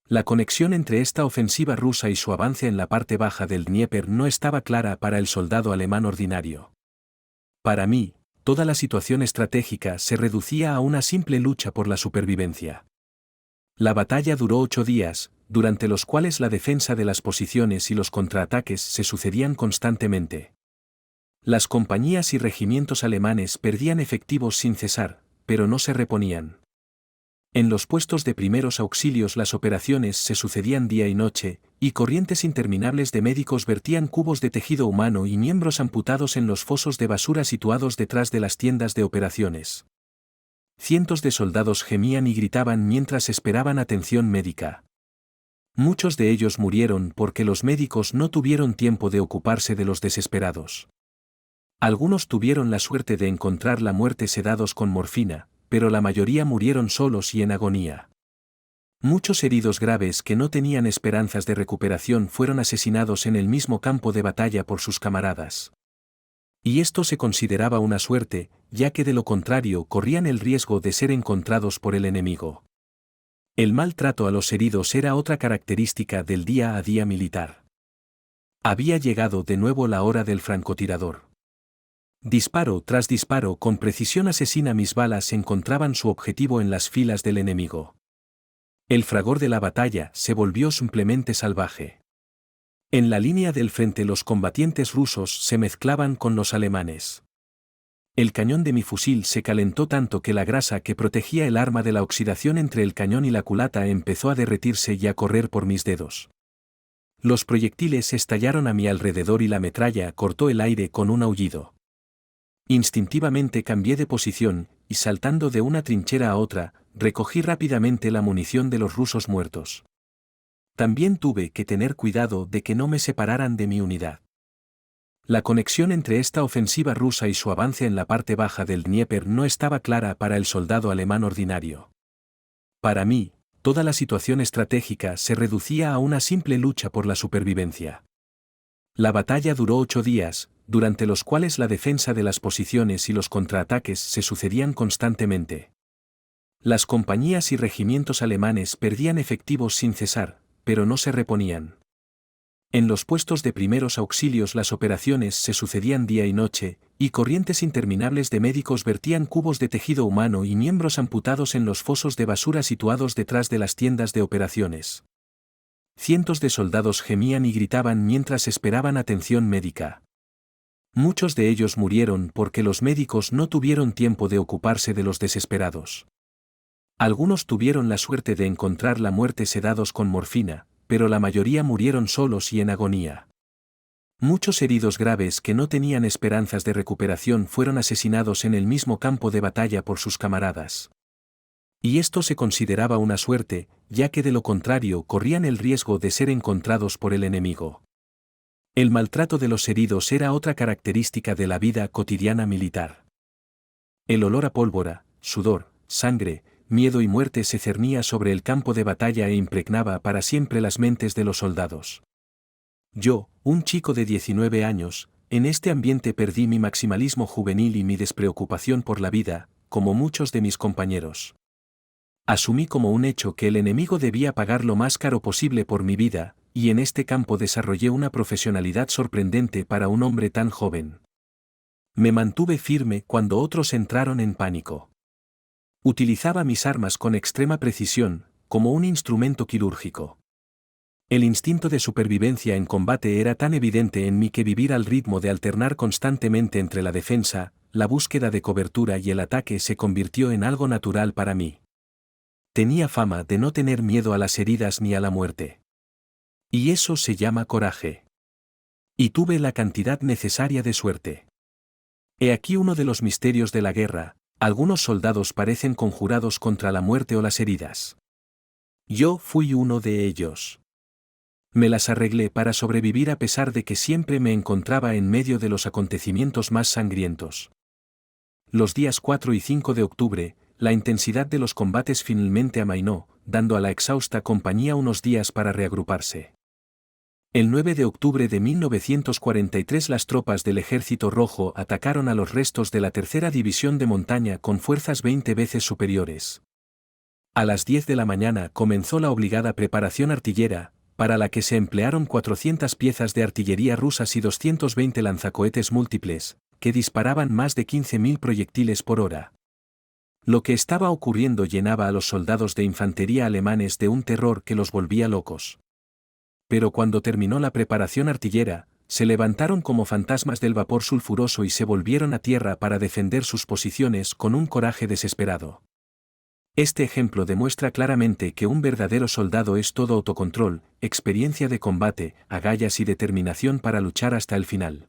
[SPEAKER 1] La conexión entre esta ofensiva rusa y su avance en la parte baja del Dnieper no estaba clara para el soldado alemán ordinario. Para mí, toda la situación estratégica se reducía a una simple lucha por la supervivencia. La batalla duró 8 días, durante los cuales la defensa de las posiciones y los contraataques se sucedían constantemente. Las compañías y regimientos alemanes perdían efectivos sin cesar, pero no se reponían. En los puestos de primeros auxilios las operaciones se sucedían día y noche, y corrientes interminables de médicos vertían cubos de tejido humano y miembros amputados en los fosos de basura situados detrás de las tiendas de operaciones. Cientos de soldados gemían y gritaban mientras esperaban atención médica. Muchos de ellos murieron porque los médicos no tuvieron tiempo de ocuparse de los desesperados. Algunos tuvieron la suerte de encontrar la muerte sedados con morfina, pero la mayoría murieron solos y en agonía. Muchos heridos graves que no tenían esperanzas de recuperación fueron asesinados en el mismo campo de batalla por sus camaradas. Y esto se consideraba una suerte, ya que de lo contrario corrían el riesgo de ser encontrados por el enemigo. El maltrato a los heridos era otra característica del día a día militar. Había llegado de nuevo la hora del francotirador. Disparo tras disparo con precisión asesina, mis balas encontraban su objetivo en las filas del enemigo. El fragor de la batalla se volvió simplemente salvaje. En la línea del frente los combatientes rusos se mezclaban con los alemanes. El cañón de mi fusil se calentó tanto que la grasa que protegía el arma de la oxidación entre el cañón y la culata empezó a derretirse y a correr por mis dedos. Los proyectiles estallaron a mi alrededor y la metralla cortó el aire con un aullido. Instintivamente cambié de posición, y saltando de una trinchera a otra, recogí rápidamente la munición de los rusos muertos. También tuve que tener cuidado de que no me separaran de mi unidad. La conexión entre esta ofensiva rusa y su avance en la parte baja del Dnieper no estaba clara para el soldado alemán ordinario. Para mí, toda la situación estratégica se reducía a una simple lucha por la supervivencia. La batalla duró 8 días, durante los cuales la defensa de las posiciones y los contraataques se sucedían constantemente. Las compañías y regimientos alemanes perdían efectivos sin cesar, pero no se reponían. En los puestos de primeros auxilios las operaciones se sucedían día y noche, y corrientes interminables de médicos vertían cubos de tejido humano y miembros amputados en los fosos de basura situados detrás de las tiendas de operaciones. Cientos de soldados gemían y gritaban mientras esperaban atención médica. Muchos de ellos murieron porque los médicos no tuvieron tiempo de ocuparse de los desesperados. Algunos tuvieron la suerte de encontrar la muerte sedados con morfina, pero la mayoría murieron solos y en agonía. Muchos heridos graves que no tenían esperanzas de recuperación fueron asesinados en el mismo campo de batalla por sus camaradas. Y esto se consideraba una suerte, ya que de lo contrario corrían el riesgo de ser encontrados por el enemigo. El maltrato de los heridos era otra característica de la vida cotidiana militar. El olor a pólvora, sudor, sangre, miedo y muerte se cernía sobre el campo de batalla e impregnaba para siempre las mentes de los soldados. Yo, un chico de 19 años, en este ambiente perdí mi maximalismo juvenil y mi despreocupación por la vida, como muchos de mis compañeros. Asumí como un hecho que el enemigo debía pagar lo más caro posible por mi vida, y en este campo desarrollé una profesionalidad sorprendente para un hombre tan joven. Me mantuve firme cuando otros entraron en pánico. Utilizaba mis armas con extrema precisión, como un instrumento quirúrgico. El instinto de supervivencia en combate era tan evidente en mí que vivir al ritmo de alternar constantemente entre la defensa, la búsqueda de cobertura y el ataque se convirtió en algo natural para mí. Tenía fama de no tener miedo a las heridas ni a la muerte. Y eso se llama coraje. Y tuve la cantidad necesaria de suerte. He aquí uno de los misterios de la guerra: algunos soldados parecen conjurados contra la muerte o las heridas. Yo fui uno de ellos. Me las arreglé para sobrevivir a pesar de que siempre me encontraba en medio de los acontecimientos más sangrientos. Los días 4 y 5 de octubre, la intensidad de los combates finalmente amainó, dando a la exhausta compañía unos días para reagruparse. El 9 de octubre de 1943 las tropas del Ejército Rojo atacaron a los restos de la Tercera División de Montaña con fuerzas 20 veces superiores. A las 10 de la mañana comenzó la obligada preparación artillera, para la que se emplearon 400 piezas de artillería rusas y 220 lanzacohetes múltiples, que disparaban más de 15.000 proyectiles por hora. Lo que estaba ocurriendo llenaba a los soldados de infantería alemanes de un terror que los volvía locos. Pero cuando terminó la preparación artillera, se levantaron como fantasmas del vapor sulfuroso y se volvieron a tierra para defender sus posiciones con un coraje desesperado. Este ejemplo demuestra claramente que un verdadero soldado es todo autocontrol, experiencia de combate, agallas y determinación para luchar hasta el final.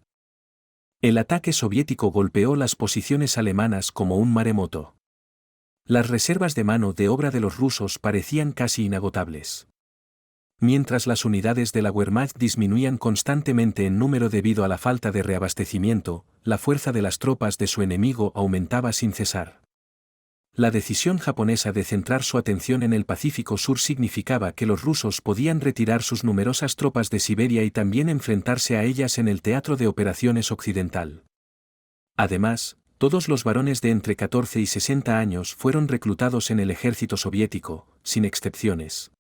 [SPEAKER 1] El ataque soviético golpeó las posiciones alemanas como un maremoto. Las reservas de mano de obra de los rusos parecían casi inagotables. Mientras las unidades de la Wehrmacht disminuían constantemente en número debido a la falta de reabastecimiento, la fuerza de las tropas de su enemigo aumentaba sin cesar. La decisión japonesa de centrar su atención en el Pacífico Sur significaba que los rusos podían retirar sus numerosas tropas de Siberia y también enfrentarse a ellas en el teatro de operaciones occidental. Además, todos los varones de entre 14 y 60 años fueron reclutados en el ejército soviético, sin excepciones.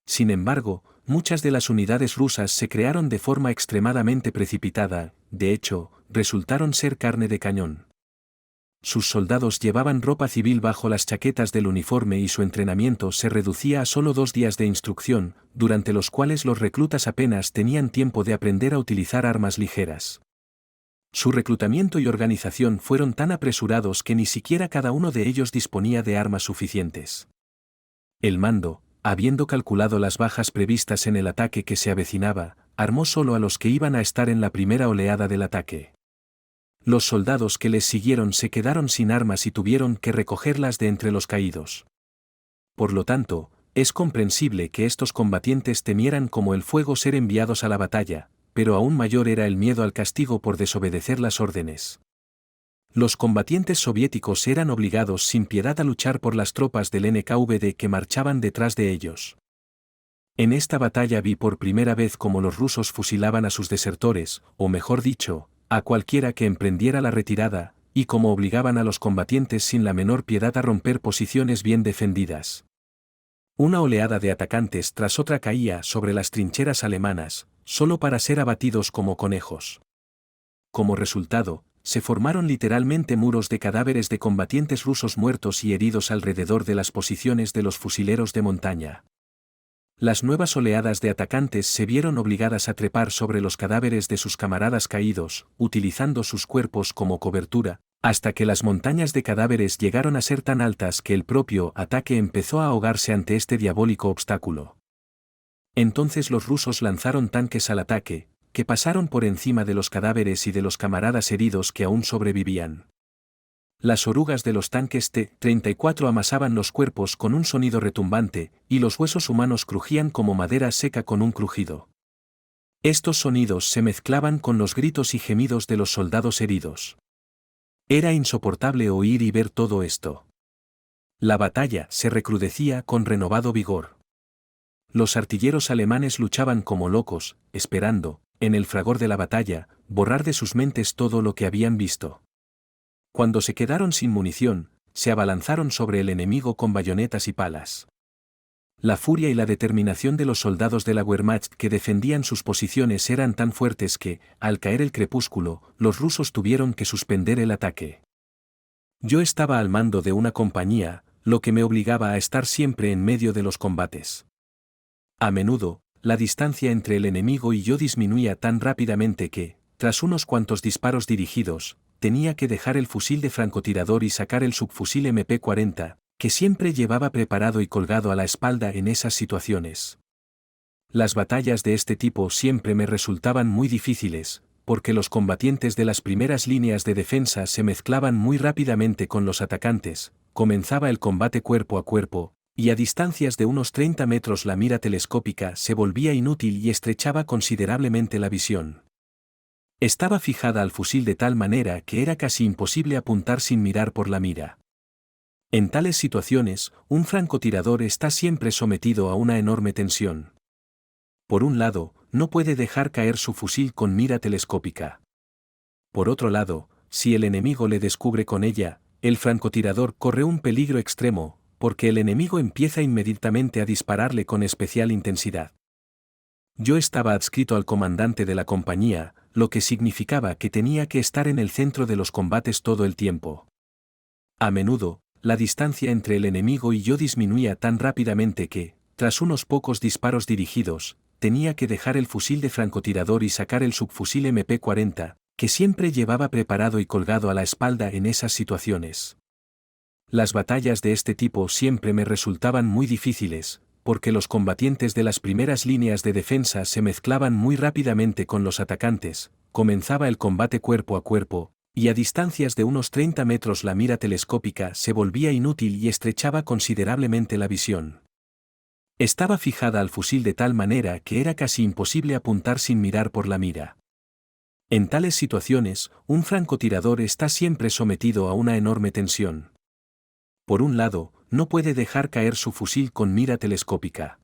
[SPEAKER 1] Sin embargo, muchas de las unidades rusas se crearon de forma extremadamente precipitada, de hecho, resultaron ser carne de cañón. Sus soldados llevaban ropa civil bajo las chaquetas del uniforme y su entrenamiento se reducía a solo 2 días de instrucción, durante los cuales los reclutas apenas tenían tiempo de aprender a utilizar armas ligeras. Su reclutamiento y organización fueron tan apresurados que ni siquiera cada uno de ellos disponía de armas suficientes. El mando, habiendo calculado las bajas previstas en el ataque que se avecinaba, armó solo a los que iban a estar en la primera oleada del ataque. Los soldados que les siguieron se quedaron sin armas y tuvieron que recogerlas de entre los caídos. Por lo tanto, es comprensible que estos combatientes temieran como el fuego ser enviados a la batalla, pero aún mayor era el miedo al castigo por desobedecer las órdenes. Los combatientes soviéticos eran obligados sin piedad a luchar por las tropas del NKVD que marchaban detrás de ellos. En esta batalla vi por primera vez cómo los rusos fusilaban a sus desertores, o mejor dicho, a cualquiera que emprendiera la retirada, y cómo obligaban a los combatientes sin la menor piedad a romper posiciones bien defendidas. Una oleada de atacantes tras otra caía sobre las trincheras alemanas, solo para ser abatidos como conejos. Como resultado, se formaron literalmente muros de cadáveres de combatientes rusos muertos y heridos alrededor de las posiciones de los fusileros de montaña. Las nuevas oleadas de atacantes se vieron obligadas a trepar sobre los cadáveres de sus camaradas caídos, utilizando sus cuerpos como cobertura, hasta que las montañas de cadáveres llegaron a ser tan altas que el propio ataque empezó a ahogarse ante este diabólico obstáculo. Entonces los rusos lanzaron tanques al ataque, que pasaron por encima de los cadáveres y de los camaradas heridos que aún sobrevivían. Las orugas de los tanques T-34 amasaban los cuerpos con un sonido retumbante, y los huesos humanos crujían como madera seca con un crujido. Estos sonidos se mezclaban con los gritos y gemidos de los soldados heridos. Era insoportable oír y ver todo esto. La batalla se recrudecía con renovado vigor. Los artilleros alemanes luchaban como locos, esperando, en el fragor de la batalla, borrar de sus mentes todo lo que habían visto. Cuando se quedaron sin munición, se abalanzaron sobre el enemigo con bayonetas y palas. La furia y la determinación de los soldados de la Wehrmacht que defendían sus posiciones eran tan fuertes que, al caer el crepúsculo, los rusos tuvieron que suspender el ataque. Yo estaba al mando de una compañía, lo que me obligaba a estar siempre en medio de los combates. A menudo, la distancia entre el enemigo y yo disminuía tan rápidamente que, tras unos cuantos disparos dirigidos, tenía que dejar el fusil de francotirador y sacar el subfusil MP-40, que siempre llevaba preparado y colgado a la espalda en esas situaciones. Las batallas de este tipo siempre me resultaban muy difíciles, porque los combatientes de las primeras líneas de defensa se mezclaban muy rápidamente con los atacantes, comenzaba el combate cuerpo a cuerpo, y a distancias de unos 30 metros la mira telescópica se volvía inútil y estrechaba considerablemente la visión. Estaba fijada al fusil de tal manera que era casi imposible apuntar sin mirar por la mira. En tales situaciones, un francotirador está siempre sometido a una enorme tensión. Por un lado, no puede dejar caer su fusil con mira telescópica. Por otro lado, si el enemigo le descubre con ella, el francotirador corre un peligro extremo, porque el enemigo empieza inmediatamente a dispararle con especial intensidad. Yo estaba adscrito al comandante de la compañía, lo que significaba que tenía que estar en el centro de los combates todo el tiempo. A menudo, la distancia entre el enemigo y yo disminuía tan rápidamente que, tras unos pocos disparos dirigidos, tenía que dejar el fusil de francotirador y sacar el subfusil MP-40, que siempre llevaba preparado y colgado a la espalda en esas situaciones. Las batallas de este tipo siempre me resultaban muy difíciles, porque los combatientes de las primeras líneas de defensa se mezclaban muy rápidamente con los atacantes, comenzaba el combate cuerpo a cuerpo, y a distancias de unos 30 metros la mira telescópica se volvía inútil y estrechaba considerablemente la visión. Estaba fijada al fusil de tal manera que era casi imposible apuntar sin mirar por la mira. En tales situaciones, un francotirador está siempre sometido a una enorme tensión. Por un lado, no puede dejar caer su fusil con mira telescópica.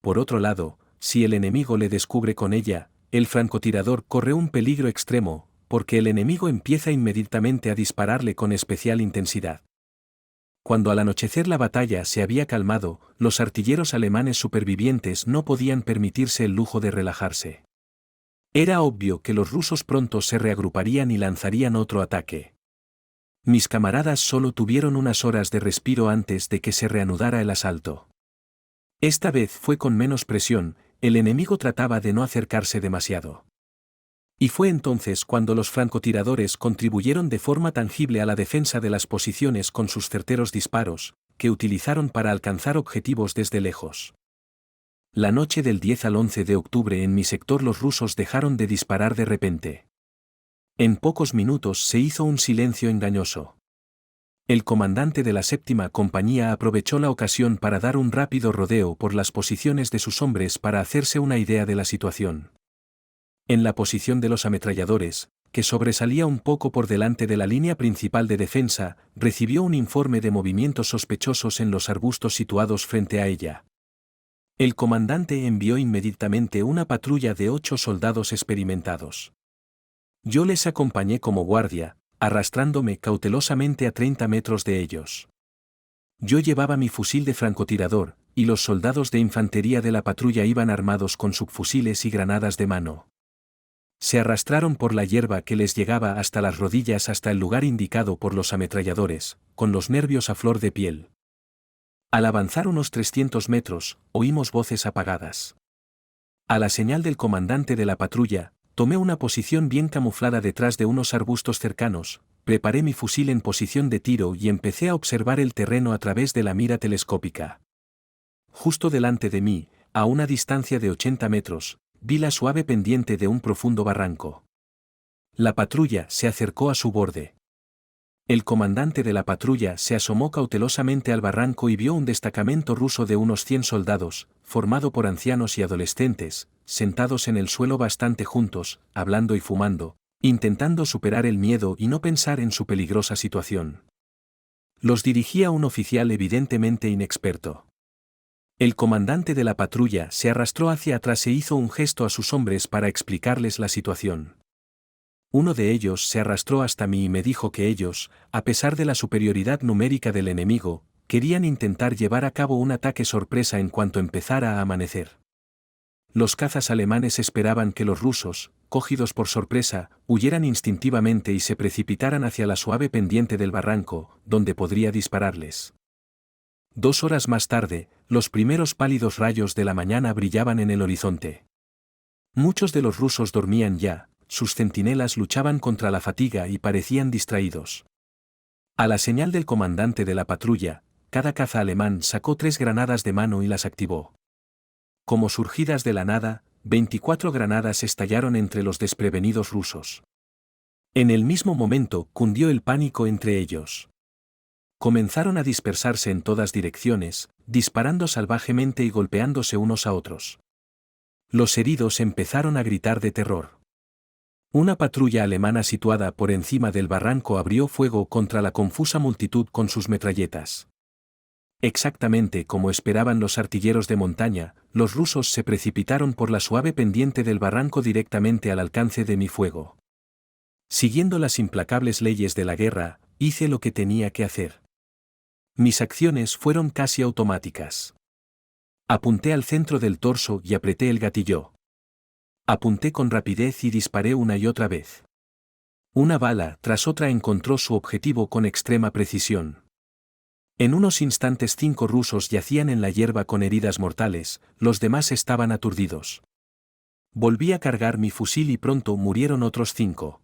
[SPEAKER 1] Por otro lado, si el enemigo le descubre con ella, el francotirador corre un peligro extremo, porque el enemigo empieza inmediatamente a dispararle con especial intensidad. Cuando al anochecer la batalla se había calmado, los artilleros alemanes supervivientes no podían permitirse el lujo de relajarse. Era obvio que los rusos pronto se reagruparían y lanzarían otro ataque. Mis camaradas solo tuvieron unas horas de respiro antes de que se reanudara el asalto. Esta vez fue con menos presión, el enemigo trataba de no acercarse demasiado. Y fue entonces cuando los francotiradores contribuyeron de forma tangible a la defensa de las posiciones con sus certeros disparos, que utilizaron para alcanzar objetivos desde lejos. La noche del 10 al 11 de octubre en mi sector los rusos dejaron de disparar de repente. En pocos minutos se hizo un silencio engañoso. El comandante de la 7ª compañía aprovechó la ocasión para dar un rápido rodeo por las posiciones de sus hombres para hacerse una idea de la situación. En la posición de los ametralladores, que sobresalía un poco por delante de la línea principal de defensa, recibió un informe de movimientos sospechosos en los arbustos situados frente a ella. El comandante envió inmediatamente una patrulla de 8 soldados experimentados. Yo les acompañé como guardia, arrastrándome cautelosamente a 30 metros de ellos. Yo llevaba mi fusil de francotirador, y los soldados de infantería de la patrulla iban armados con subfusiles y granadas de mano. Se arrastraron por la hierba que les llegaba hasta las rodillas hasta el lugar indicado por los ametralladores, con los nervios a flor de piel. Al avanzar unos 300 metros, oímos voces apagadas. A la señal del comandante de la patrulla, tomé una posición bien camuflada detrás de unos arbustos cercanos, preparé mi fusil en posición de tiro y empecé a observar el terreno a través de la mira telescópica. Justo delante de mí, a una distancia de 80 metros, vi la suave pendiente de un profundo barranco. La patrulla se acercó a su borde. El comandante de la patrulla se asomó cautelosamente al barranco y vio un destacamento ruso de unos 100 soldados, formado por ancianos y adolescentes, sentados en el suelo bastante juntos, hablando y fumando, intentando superar el miedo y no pensar en su peligrosa situación. Los dirigía un oficial evidentemente inexperto. El comandante de la patrulla se arrastró hacia atrás e hizo un gesto a sus hombres para explicarles la situación. Uno de ellos se arrastró hasta mí y me dijo que ellos, a pesar de la superioridad numérica del enemigo, querían intentar llevar a cabo un ataque sorpresa en cuanto empezara a amanecer. Los cazas alemanes esperaban que los rusos, cogidos por sorpresa, huyeran instintivamente y se precipitaran hacia la suave pendiente del barranco, donde podría dispararles. 2 horas más tarde, los primeros pálidos rayos de la mañana brillaban en el horizonte. Muchos de los rusos dormían ya, sus centinelas luchaban contra la fatiga y parecían distraídos. A la señal del comandante de la patrulla, cada caza alemán sacó 3 granadas de mano y las activó. Como surgidas de la nada, 24 granadas estallaron entre los desprevenidos rusos. En el mismo momento cundió el pánico entre ellos. Comenzaron a dispersarse en todas direcciones, disparando salvajemente y golpeándose unos a otros. Los heridos empezaron a gritar de terror. Una patrulla alemana situada por encima del barranco abrió fuego contra la confusa multitud con sus metralletas. Exactamente como esperaban los artilleros de montaña, los rusos se precipitaron por la suave pendiente del barranco directamente al alcance de mi fuego. Siguiendo las implacables leyes de la guerra, hice lo que tenía que hacer. Mis acciones fueron casi automáticas. Apunté al centro del torso y apreté el gatillo. Apunté con rapidez y disparé una y otra vez. Una bala tras otra encontró su objetivo con extrema precisión. En unos instantes 5 rusos yacían en la hierba con heridas mortales, los demás estaban aturdidos. Volví a cargar mi fusil y pronto murieron otros 5.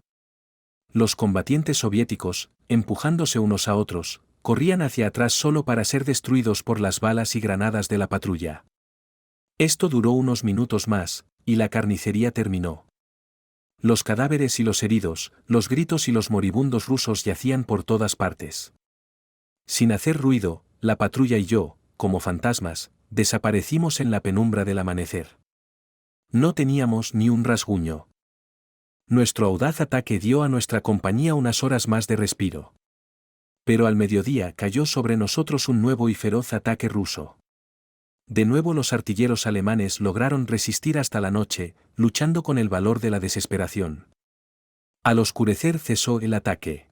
[SPEAKER 1] Los combatientes soviéticos, empujándose unos a otros, corrían hacia atrás solo para ser destruidos por las balas y granadas de la patrulla. Esto duró unos minutos más, y la carnicería terminó. Los cadáveres y los heridos, los gritos y los moribundos rusos yacían por todas partes. Sin hacer ruido, la patrulla y yo, como fantasmas, desaparecimos en la penumbra del amanecer. No teníamos ni un rasguño. Nuestro audaz ataque dio a nuestra compañía unas horas más de respiro. Pero al mediodía cayó sobre nosotros un nuevo y feroz ataque ruso. De nuevo los artilleros alemanes lograron resistir hasta la noche, luchando con el valor de la desesperación. Al oscurecer cesó el ataque.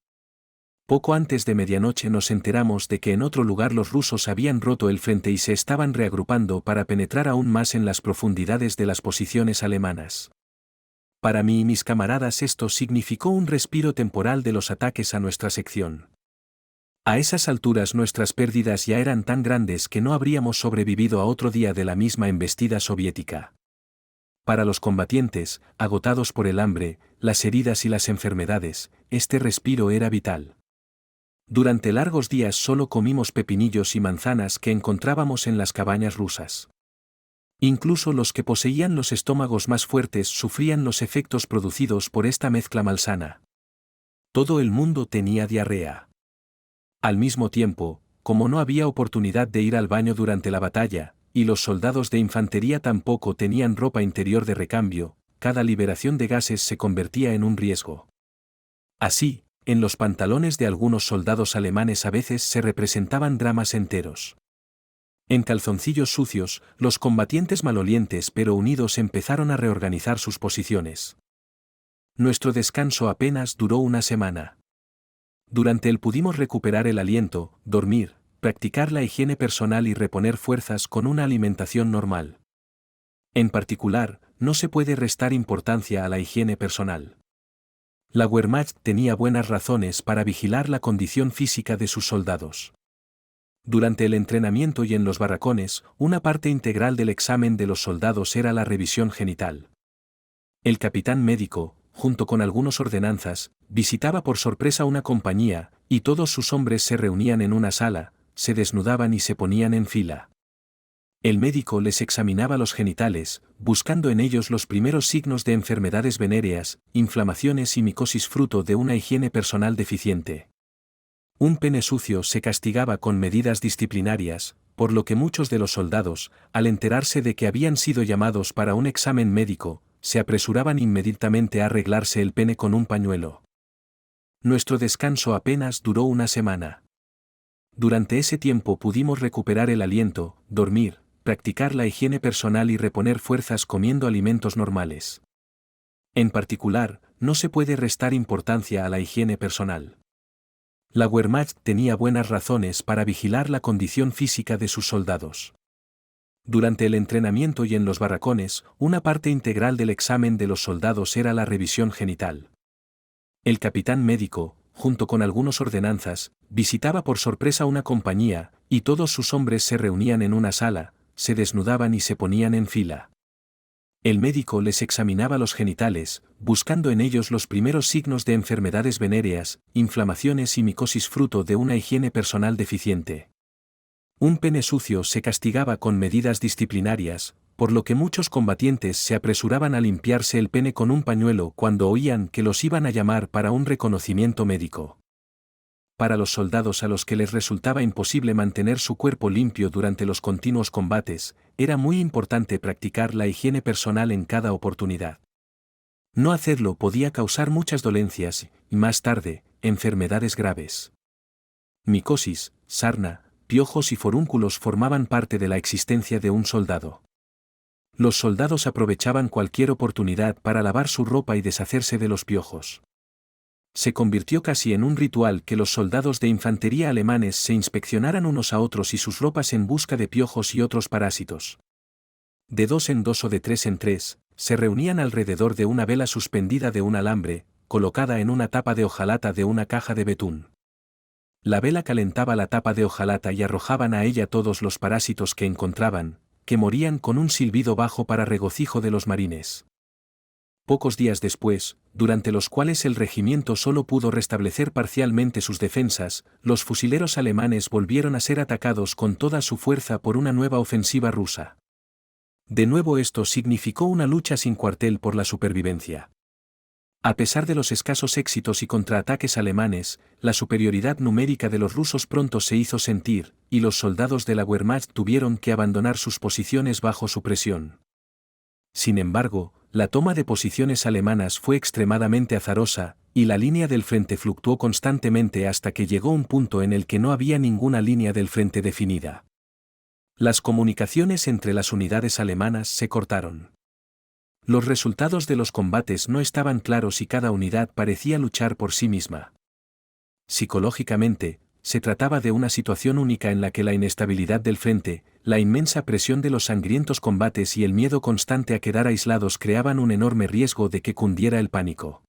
[SPEAKER 1] Poco antes de medianoche nos enteramos de que en otro lugar los rusos habían roto el frente y se estaban reagrupando para penetrar aún más en las profundidades de las posiciones alemanas. Para mí y mis camaradas esto significó un respiro temporal de los ataques a nuestra sección. A esas alturas nuestras pérdidas ya eran tan grandes que no habríamos sobrevivido a otro día de la misma embestida soviética. Para los combatientes, agotados por el hambre, las heridas y las enfermedades, este respiro era vital. Durante largos días solo comimos pepinillos y manzanas que encontrábamos en las cabañas rusas. Incluso los que poseían los estómagos más fuertes sufrían los efectos producidos por esta mezcla malsana. Todo el mundo tenía diarrea. Al mismo tiempo, como no había oportunidad de ir al baño durante la batalla, y los soldados de infantería tampoco tenían ropa interior de recambio, cada liberación de gases se convertía en un riesgo. Así, en los pantalones de algunos soldados alemanes a veces se representaban dramas enteros. En calzoncillos sucios, los combatientes malolientes pero unidos empezaron a reorganizar sus posiciones. Nuestro descanso apenas duró una semana. Durante él pudimos recuperar el aliento, dormir, practicar la higiene personal y reponer fuerzas con una alimentación normal. En particular, no se puede restar importancia a la higiene personal. La Wehrmacht tenía buenas razones para vigilar la condición física de sus soldados. Durante el entrenamiento y en los barracones, una parte integral del examen de los soldados era la revisión genital. El capitán médico, junto con algunos ordenanzas, visitaba por sorpresa una compañía, y todos sus hombres se reunían en una sala, se desnudaban y se ponían en fila. El médico les examinaba los genitales, buscando en ellos los primeros signos de enfermedades venéreas, inflamaciones y micosis fruto de una higiene personal deficiente. Un pene sucio se castigaba con medidas disciplinarias, por lo que muchos de los soldados, al enterarse de que habían sido llamados para un examen médico, se apresuraban inmediatamente a arreglarse el pene con un pañuelo. Nuestro descanso apenas duró una semana. Durante ese tiempo pudimos recuperar el aliento, dormir, practicar la higiene personal y reponer fuerzas comiendo alimentos normales. En particular, no se puede restar importancia a la higiene personal. La Wehrmacht tenía buenas razones para vigilar la condición física de sus soldados. Durante el entrenamiento y en los barracones, una parte integral del examen de los soldados era la revisión genital. El capitán médico, junto con algunos ordenanzas, visitaba por sorpresa una compañía, y todos sus hombres se reunían en una sala, se desnudaban y se ponían en fila. El médico les examinaba los genitales, buscando en ellos los primeros signos de enfermedades venéreas, inflamaciones y micosis fruto de una higiene personal deficiente. Un pene sucio se castigaba con medidas disciplinarias, por lo que muchos combatientes se apresuraban a limpiarse el pene con un pañuelo cuando oían que los iban a llamar para un reconocimiento médico. Para los soldados a los que les resultaba imposible mantener su cuerpo limpio durante los continuos combates, era muy importante practicar la higiene personal en cada oportunidad. No hacerlo podía causar muchas dolencias y, más tarde, enfermedades graves. Micosis, sarna, piojos y forúnculos formaban parte de la existencia de un soldado. Los soldados aprovechaban cualquier oportunidad para lavar su ropa y deshacerse de los piojos. Se convirtió casi en un ritual que los soldados de infantería alemanes se inspeccionaran unos a otros y sus ropas en busca de piojos y otros parásitos. De 2 en 2 o de 3 en 3, se reunían alrededor de una vela suspendida de un alambre, colocada en una tapa de hojalata de una caja de betún. La vela calentaba la tapa de hojalata y arrojaban a ella todos los parásitos que encontraban, que morían con un silbido bajo para regocijo de los marines. Pocos días después, durante los cuales el regimiento solo pudo restablecer parcialmente sus defensas, los fusileros alemanes volvieron a ser atacados con toda su fuerza por una nueva ofensiva rusa. De nuevo esto significó una lucha sin cuartel por la supervivencia. A pesar de los escasos éxitos y contraataques alemanes, la superioridad numérica de los rusos pronto se hizo sentir, y los soldados de la Wehrmacht tuvieron que abandonar sus posiciones bajo su presión. Sin embargo, la toma de posiciones alemanas fue extremadamente azarosa, y la línea del frente fluctuó constantemente hasta que llegó un punto en el que no había ninguna línea del frente definida. Las comunicaciones entre las unidades alemanas se cortaron. Los resultados de los combates no estaban claros y cada unidad parecía luchar por sí misma. Psicológicamente, se trataba de una situación única en la que la inestabilidad del frente, la inmensa presión de los sangrientos combates y el miedo constante a quedar aislados creaban un enorme riesgo de que cundiera el pánico.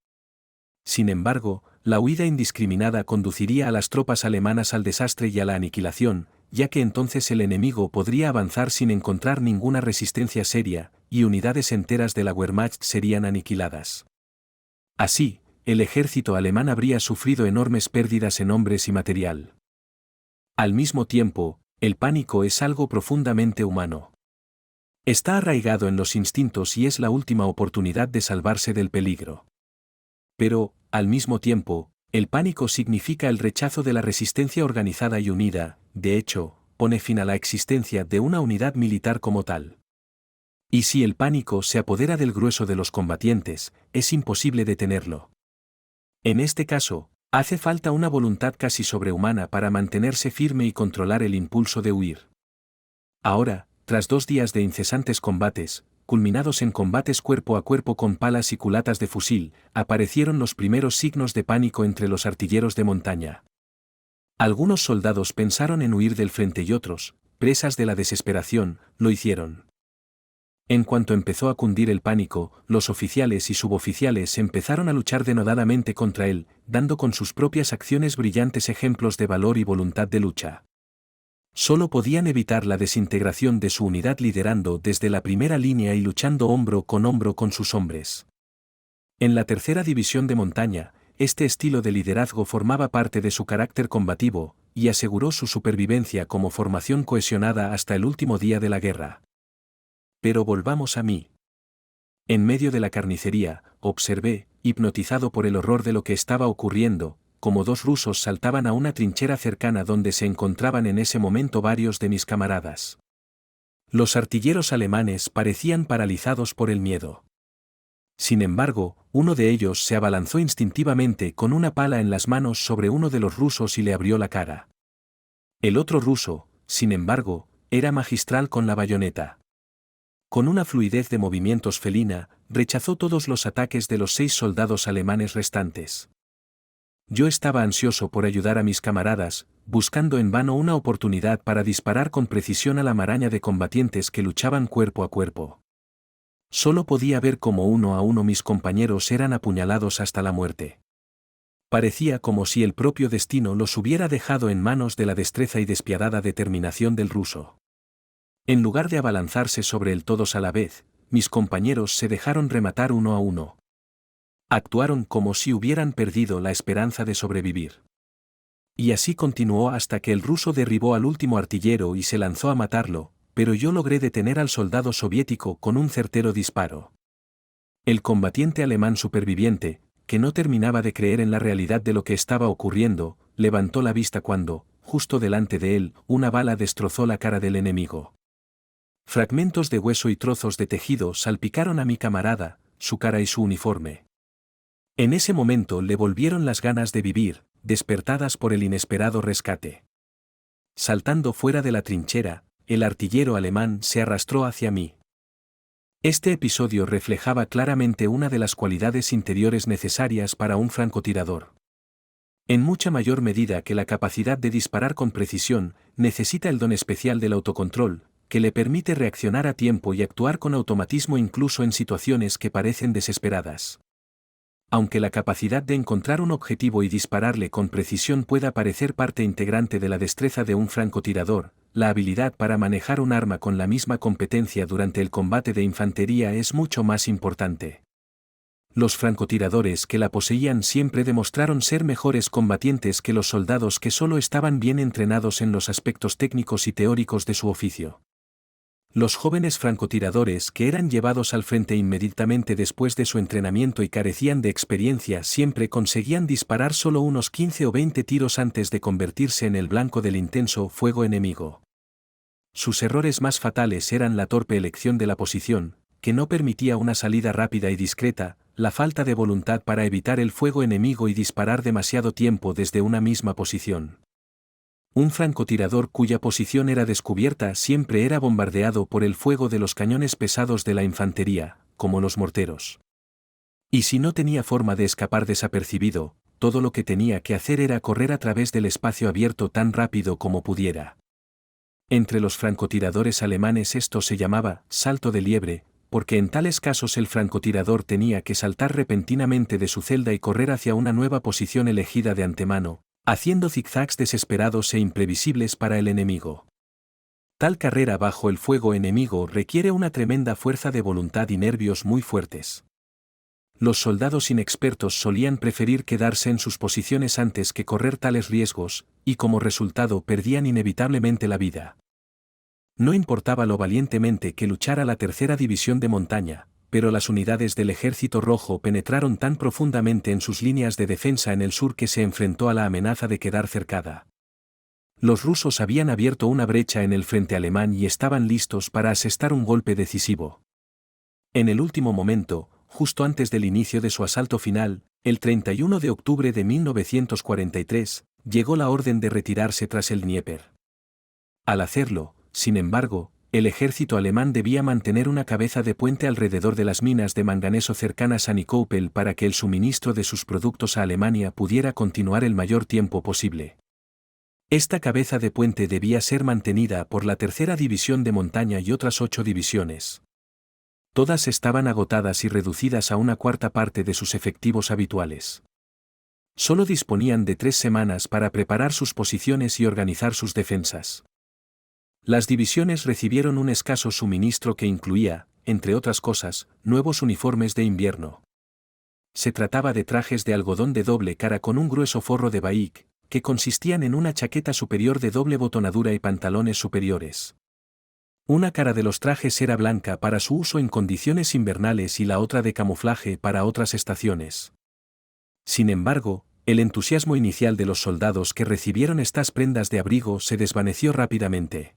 [SPEAKER 1] Sin embargo, la huida indiscriminada conduciría a las tropas alemanas al desastre y a la aniquilación, ya que entonces el enemigo podría avanzar sin encontrar ninguna resistencia seria, y unidades enteras de la Wehrmacht serían aniquiladas. Así, el ejército alemán habría sufrido enormes pérdidas en hombres y material. Al mismo tiempo, el pánico es algo profundamente humano. Está arraigado en los instintos y es la última oportunidad de salvarse del peligro. Pero, al mismo tiempo, el pánico significa el rechazo de la resistencia organizada y unida, de hecho, pone fin a la existencia de una unidad militar como tal. Y si el pánico se apodera del grueso de los combatientes, es imposible detenerlo. En este caso, hace falta una voluntad casi sobrehumana para mantenerse firme y controlar el impulso de huir. Ahora, tras 2 días de incesantes combates, culminados en combates cuerpo a cuerpo con palas y culatas de fusil, aparecieron los primeros signos de pánico entre los artilleros de montaña. Algunos soldados pensaron en huir del frente y otros, presas de la desesperación, lo hicieron. En cuanto empezó a cundir el pánico, los oficiales y suboficiales empezaron a luchar denodadamente contra él, dando con sus propias acciones brillantes ejemplos de valor y voluntad de lucha. Solo podían evitar la desintegración de su unidad liderando desde la primera línea y luchando hombro con sus hombres. En la tercera división de montaña, este estilo de liderazgo formaba parte de su carácter combativo, y aseguró su supervivencia como formación cohesionada hasta el último día de la guerra. Pero volvamos a mí. En medio de la carnicería, observé, hipnotizado por el horror de lo que estaba ocurriendo, como dos rusos saltaban a una trinchera cercana donde se encontraban en ese momento varios de mis camaradas. Los artilleros alemanes parecían paralizados por el miedo. Sin embargo, uno de ellos se abalanzó instintivamente con una pala en las manos sobre uno de los rusos y le abrió la cara. El otro ruso, sin embargo, era magistral con la bayoneta. Con una fluidez de movimientos felina, rechazó todos los ataques de los 6 soldados alemanes restantes. Yo estaba ansioso por ayudar a mis camaradas, buscando en vano una oportunidad para disparar con precisión a la maraña de combatientes que luchaban cuerpo a cuerpo. Solo podía ver cómo uno a uno mis compañeros eran apuñalados hasta la muerte. Parecía como si el propio destino los hubiera dejado en manos de la destreza y despiadada determinación del ruso. En lugar de abalanzarse sobre él todos a la vez, mis compañeros se dejaron rematar uno a uno. Actuaron como si hubieran perdido la esperanza de sobrevivir. Y así continuó hasta que el ruso derribó al último artillero y se lanzó a matarlo, pero yo logré detener al soldado soviético con un certero disparo. El combatiente alemán superviviente, que no terminaba de creer en la realidad de lo que estaba ocurriendo, levantó la vista cuando, justo delante de él, una bala destrozó la cara del enemigo. Fragmentos de hueso y trozos de tejido salpicaron a mi camarada, su cara y su uniforme. En ese momento le volvieron las ganas de vivir, despertadas por el inesperado rescate. Saltando fuera de la trinchera, el artillero alemán se arrastró hacia mí. Este episodio reflejaba claramente una de las cualidades interiores necesarias para un francotirador. En mucha mayor medida que la capacidad de disparar con precisión, necesita el don especial del autocontrol, que le permite reaccionar a tiempo y actuar con automatismo incluso en situaciones que parecen desesperadas. Aunque la capacidad de encontrar un objetivo y dispararle con precisión pueda parecer parte integrante de la destreza de un francotirador, la habilidad para manejar un arma con la misma competencia durante el combate de infantería es mucho más importante. Los francotiradores que la poseían siempre demostraron ser mejores combatientes que los soldados que solo estaban bien entrenados en los aspectos técnicos y teóricos de su oficio. Los jóvenes francotiradores que eran llevados al frente inmediatamente después de su entrenamiento y carecían de experiencia siempre conseguían disparar solo unos 15 o 20 tiros antes de convertirse en el blanco del intenso fuego enemigo. Sus errores más fatales eran la torpe elección de la posición, que no permitía una salida rápida y discreta, la falta de voluntad para evitar el fuego enemigo y disparar demasiado tiempo desde una misma posición. Un francotirador cuya posición era descubierta siempre era bombardeado por el fuego de los cañones pesados de la infantería, como los morteros. Y si no tenía forma de escapar desapercibido, todo lo que tenía que hacer era correr a través del espacio abierto tan rápido como pudiera. Entre los francotiradores alemanes esto se llamaba salto de liebre, porque en tales casos el francotirador tenía que saltar repentinamente de su celda y correr hacia una nueva posición elegida de antemano, haciendo zigzags desesperados e imprevisibles para el enemigo. Tal carrera bajo el fuego enemigo requiere una tremenda fuerza de voluntad y nervios muy fuertes. Los soldados inexpertos solían preferir quedarse en sus posiciones antes que correr tales riesgos, y como resultado perdían inevitablemente la vida. No importaba lo valientemente que luchara la tercera división de montaña, pero las unidades del Ejército Rojo penetraron tan profundamente en sus líneas de defensa en el sur que se enfrentó a la amenaza de quedar cercada. Los rusos habían abierto una brecha en el frente alemán y estaban listos para asestar un golpe decisivo. En el último momento, justo antes del inicio de su asalto final, el 31 de octubre de 1943, llegó la orden de retirarse tras el Dnieper. Al hacerlo, sin embargo, el ejército alemán debía mantener una cabeza de puente alrededor de las minas de manganeso cercanas a Nikopol para que el suministro de sus productos a Alemania pudiera continuar el mayor tiempo posible. Esta cabeza de puente debía ser mantenida por la tercera división de montaña y otras 8 divisiones. Todas estaban agotadas y reducidas a una cuarta parte de sus efectivos habituales. Solo disponían de 3 semanas para preparar sus posiciones y organizar sus defensas. Las divisiones recibieron un escaso suministro que incluía, entre otras cosas, nuevos uniformes de invierno. Se trataba de trajes de algodón de doble cara con un grueso forro de baik, que consistían en una chaqueta superior de doble botonadura y pantalones superiores. Una cara de los trajes era blanca para su uso en condiciones invernales y la otra de camuflaje para otras estaciones. Sin embargo, el entusiasmo inicial de los soldados que recibieron estas prendas de abrigo se desvaneció rápidamente.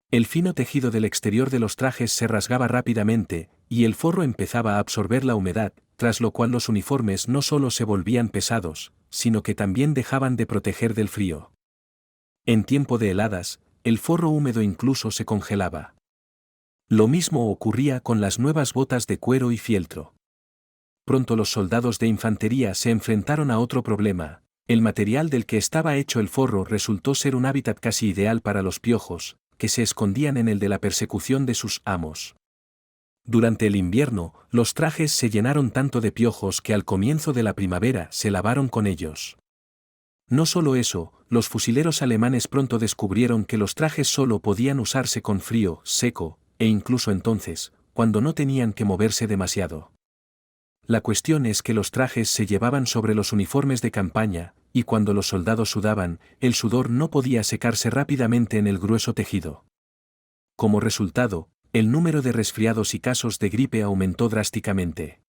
[SPEAKER 1] El fino tejido del exterior de los trajes se rasgaba rápidamente, y el forro empezaba a absorber la humedad, tras lo cual los uniformes no solo se volvían pesados, sino que también dejaban de proteger del frío. En tiempo de heladas, el forro húmedo incluso se congelaba. Lo mismo ocurría con las nuevas botas de cuero y fieltro. Pronto los soldados de infantería se enfrentaron a otro problema. El material del que estaba hecho el forro resultó ser un hábitat casi ideal para los piojos, que se escondían en el de la persecución de sus amos. Durante el invierno, los trajes se llenaron tanto de piojos que al comienzo de la primavera se lavaron con ellos. No solo eso, los fusileros alemanes pronto descubrieron que los trajes solo podían usarse con frío, seco, e incluso entonces, cuando no tenían que moverse demasiado. La cuestión es que los trajes se llevaban sobre los uniformes de campaña, y cuando los soldados sudaban, el sudor no podía secarse rápidamente en el grueso tejido. Como resultado, el número de resfriados y casos de gripe aumentó drásticamente.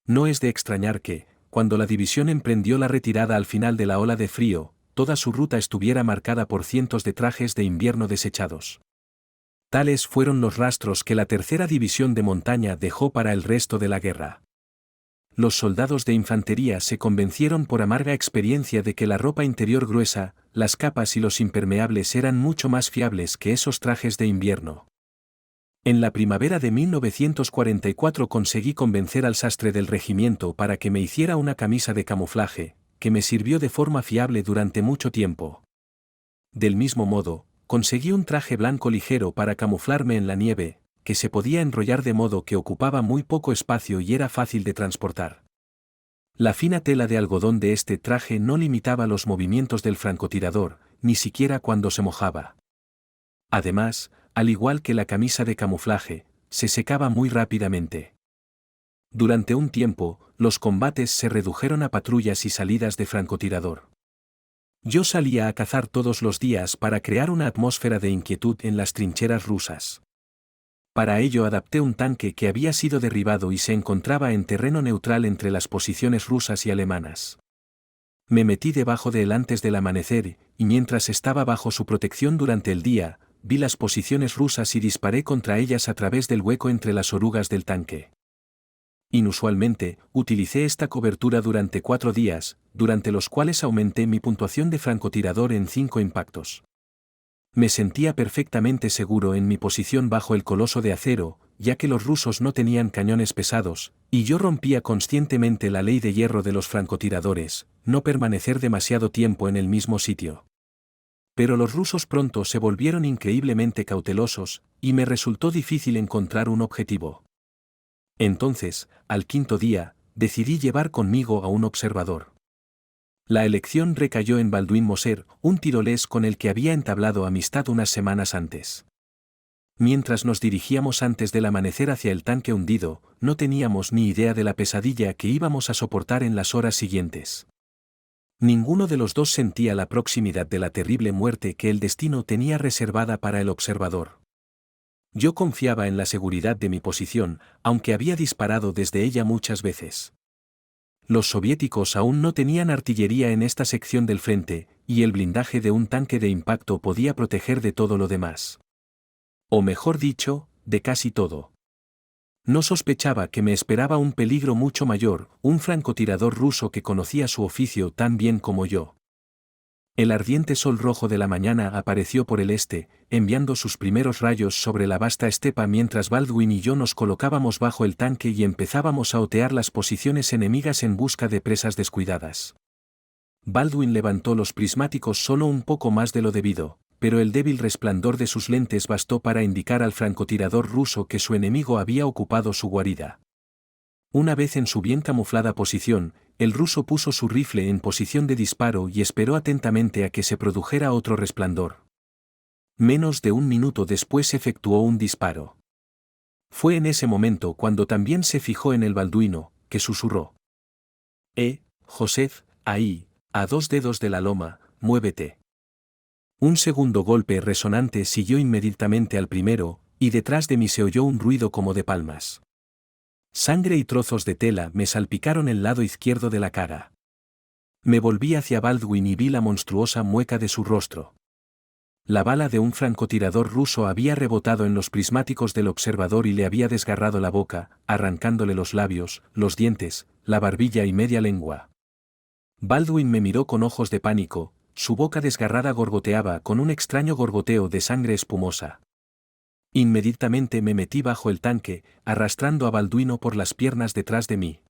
[SPEAKER 1] No es de extrañar que, cuando la división emprendió la retirada al final de la ola de frío, toda su ruta estuviera marcada por cientos de trajes de invierno desechados. Tales fueron los rastros que la tercera división de montaña dejó para el resto de la guerra. Los soldados de infantería se convencieron por amarga experiencia de que la ropa interior gruesa, las capas y los impermeables eran mucho más fiables que esos trajes de invierno. En la primavera de 1944 conseguí convencer al sastre del regimiento para que me hiciera una camisa de camuflaje, que me sirvió de forma fiable durante mucho tiempo. Del mismo modo, conseguí un traje blanco ligero para camuflarme en la nieve, que se podía enrollar de modo que ocupaba muy poco espacio y era fácil de transportar. La fina tela de algodón de este traje no limitaba los movimientos del francotirador, ni siquiera cuando se mojaba. Además, al igual que la camisa de camuflaje, se secaba muy rápidamente. Durante un tiempo, los combates se redujeron a patrullas y salidas de francotirador. Yo salía a cazar todos los días para crear una atmósfera de inquietud en las trincheras rusas. Para ello adapté un tanque que había sido derribado y se encontraba en terreno neutral entre las posiciones rusas y alemanas. Me metí debajo de él antes del amanecer, y mientras estaba bajo su protección durante el día, vi las posiciones rusas y disparé contra ellas a través del hueco entre las orugas del tanque. Inusualmente, utilicé esta cobertura durante 4 días, durante los cuales aumenté mi puntuación de francotirador en 5 impactos. Me sentía perfectamente seguro en mi posición bajo el coloso de acero, ya que los rusos no tenían cañones pesados, y yo rompía conscientemente la ley de hierro de los francotiradores, no permanecer demasiado tiempo en el mismo sitio. Pero los rusos pronto se volvieron increíblemente cautelosos, y me resultó difícil encontrar un objetivo. Entonces, al 5.º día, decidí llevar conmigo a un observador. La elección recayó en Balduin Moser, un tirolés con el que había entablado amistad unas semanas antes. Mientras nos dirigíamos antes del amanecer hacia el tanque hundido, no teníamos ni idea de la pesadilla que íbamos a soportar en las horas siguientes. Ninguno de los dos sentía la proximidad de la terrible muerte que el destino tenía reservada para el observador. Yo confiaba en la seguridad de mi posición, aunque había disparado desde ella muchas veces. Los soviéticos aún no tenían artillería en esta sección del frente, y el blindaje de un tanque de impacto podía proteger de todo lo demás. O mejor dicho, de casi todo. No sospechaba que me esperaba un peligro mucho mayor, un francotirador ruso que conocía su oficio tan bien como yo. El ardiente sol rojo de la mañana apareció por el este, enviando sus primeros rayos sobre la vasta estepa mientras Baldwin y yo nos colocábamos bajo el tanque y empezábamos a otear las posiciones enemigas en busca de presas descuidadas. Baldwin levantó los prismáticos solo un poco más de lo debido, pero el débil resplandor de sus lentes bastó para indicar al francotirador ruso que su enemigo había ocupado su guarida. Una vez en su bien camuflada posición, el ruso puso su rifle en posición de disparo y esperó atentamente a que se produjera otro resplandor. Menos de un minuto después efectuó un disparo. Fue en ese momento cuando también se fijó en el balduino, que susurró: Joseph, ahí, a 2 dedos de la loma, muévete. Un segundo golpe resonante siguió inmediatamente al primero, y detrás de mí se oyó un ruido como de palmas. Sangre y trozos de tela me salpicaron el lado izquierdo de la cara. Me volví hacia Baldwin y vi la monstruosa mueca de su rostro. La bala de un francotirador ruso había rebotado en los prismáticos del observador y le había desgarrado la boca, arrancándole los labios, los dientes, la barbilla y media lengua. Baldwin me miró con ojos de pánico, su boca desgarrada gorgoteaba con un extraño gorgoteo de sangre espumosa. Inmediatamente me metí bajo el tanque, arrastrando a Balduino por las piernas detrás de mí.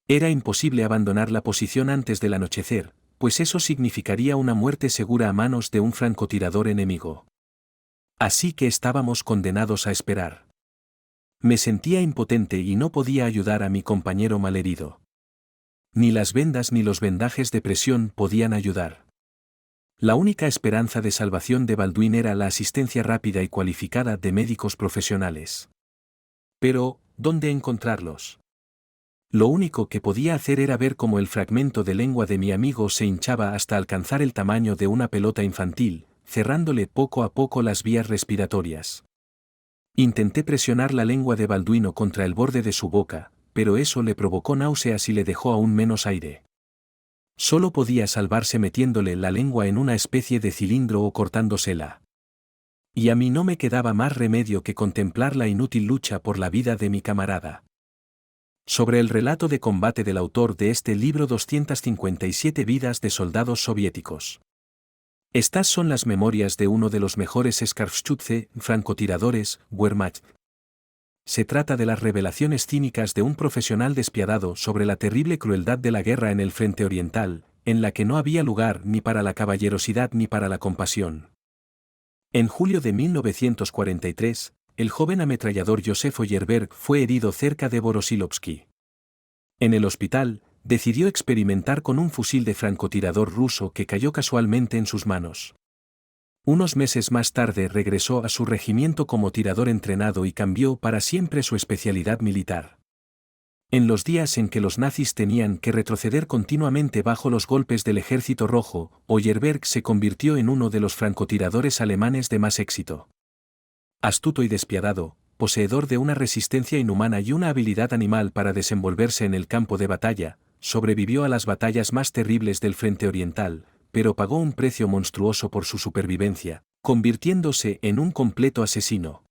[SPEAKER 1] Era imposible abandonar la posición antes del anochecer, pues eso significaría una muerte segura a manos de un francotirador enemigo. Así que estábamos condenados a esperar. Me sentía impotente y no podía ayudar a mi compañero malherido. Ni las vendas ni los vendajes de presión podían ayudar. La única esperanza de salvación de Baldwin era la asistencia rápida y cualificada de médicos profesionales. Pero, ¿dónde encontrarlos? Lo único que podía hacer era ver cómo el fragmento de lengua de mi amigo se hinchaba hasta alcanzar el tamaño de una pelota infantil, cerrándole poco a poco las vías respiratorias. Intenté presionar la lengua de Balduino contra el borde de su boca, pero eso le provocó náuseas y le dejó aún menos aire. Solo podía salvarse metiéndole la lengua en una especie de cilindro o cortándosela. Y a mí no me quedaba más remedio que contemplar la inútil lucha por la vida de mi camarada. Sobre el relato de combate del autor de este libro 257 vidas de soldados soviéticos. Estas son las memorias de uno de los mejores Scharfschütze, francotiradores, Wehrmacht. Se trata de las revelaciones cínicas de un profesional despiadado sobre la terrible crueldad de la guerra en el frente oriental, en la que no había lugar ni para la caballerosidad ni para la compasión. En julio de 1943, el joven ametrallador Josef Oyerberg fue herido cerca de Vorosilovsky. En el hospital, decidió experimentar con un fusil de francotirador ruso que cayó casualmente en sus manos. Unos meses más tarde regresó a su regimiento como tirador entrenado y cambió para siempre su especialidad militar. En los días en que los nazis tenían que retroceder continuamente bajo los golpes del Ejército Rojo, Oyerberg se convirtió en uno de los francotiradores alemanes de más éxito. Astuto y despiadado, poseedor de una resistencia inhumana y una habilidad animal para desenvolverse en el campo de batalla, sobrevivió a las batallas más terribles del frente oriental, pero pagó un precio monstruoso por su supervivencia, convirtiéndose en un completo asesino.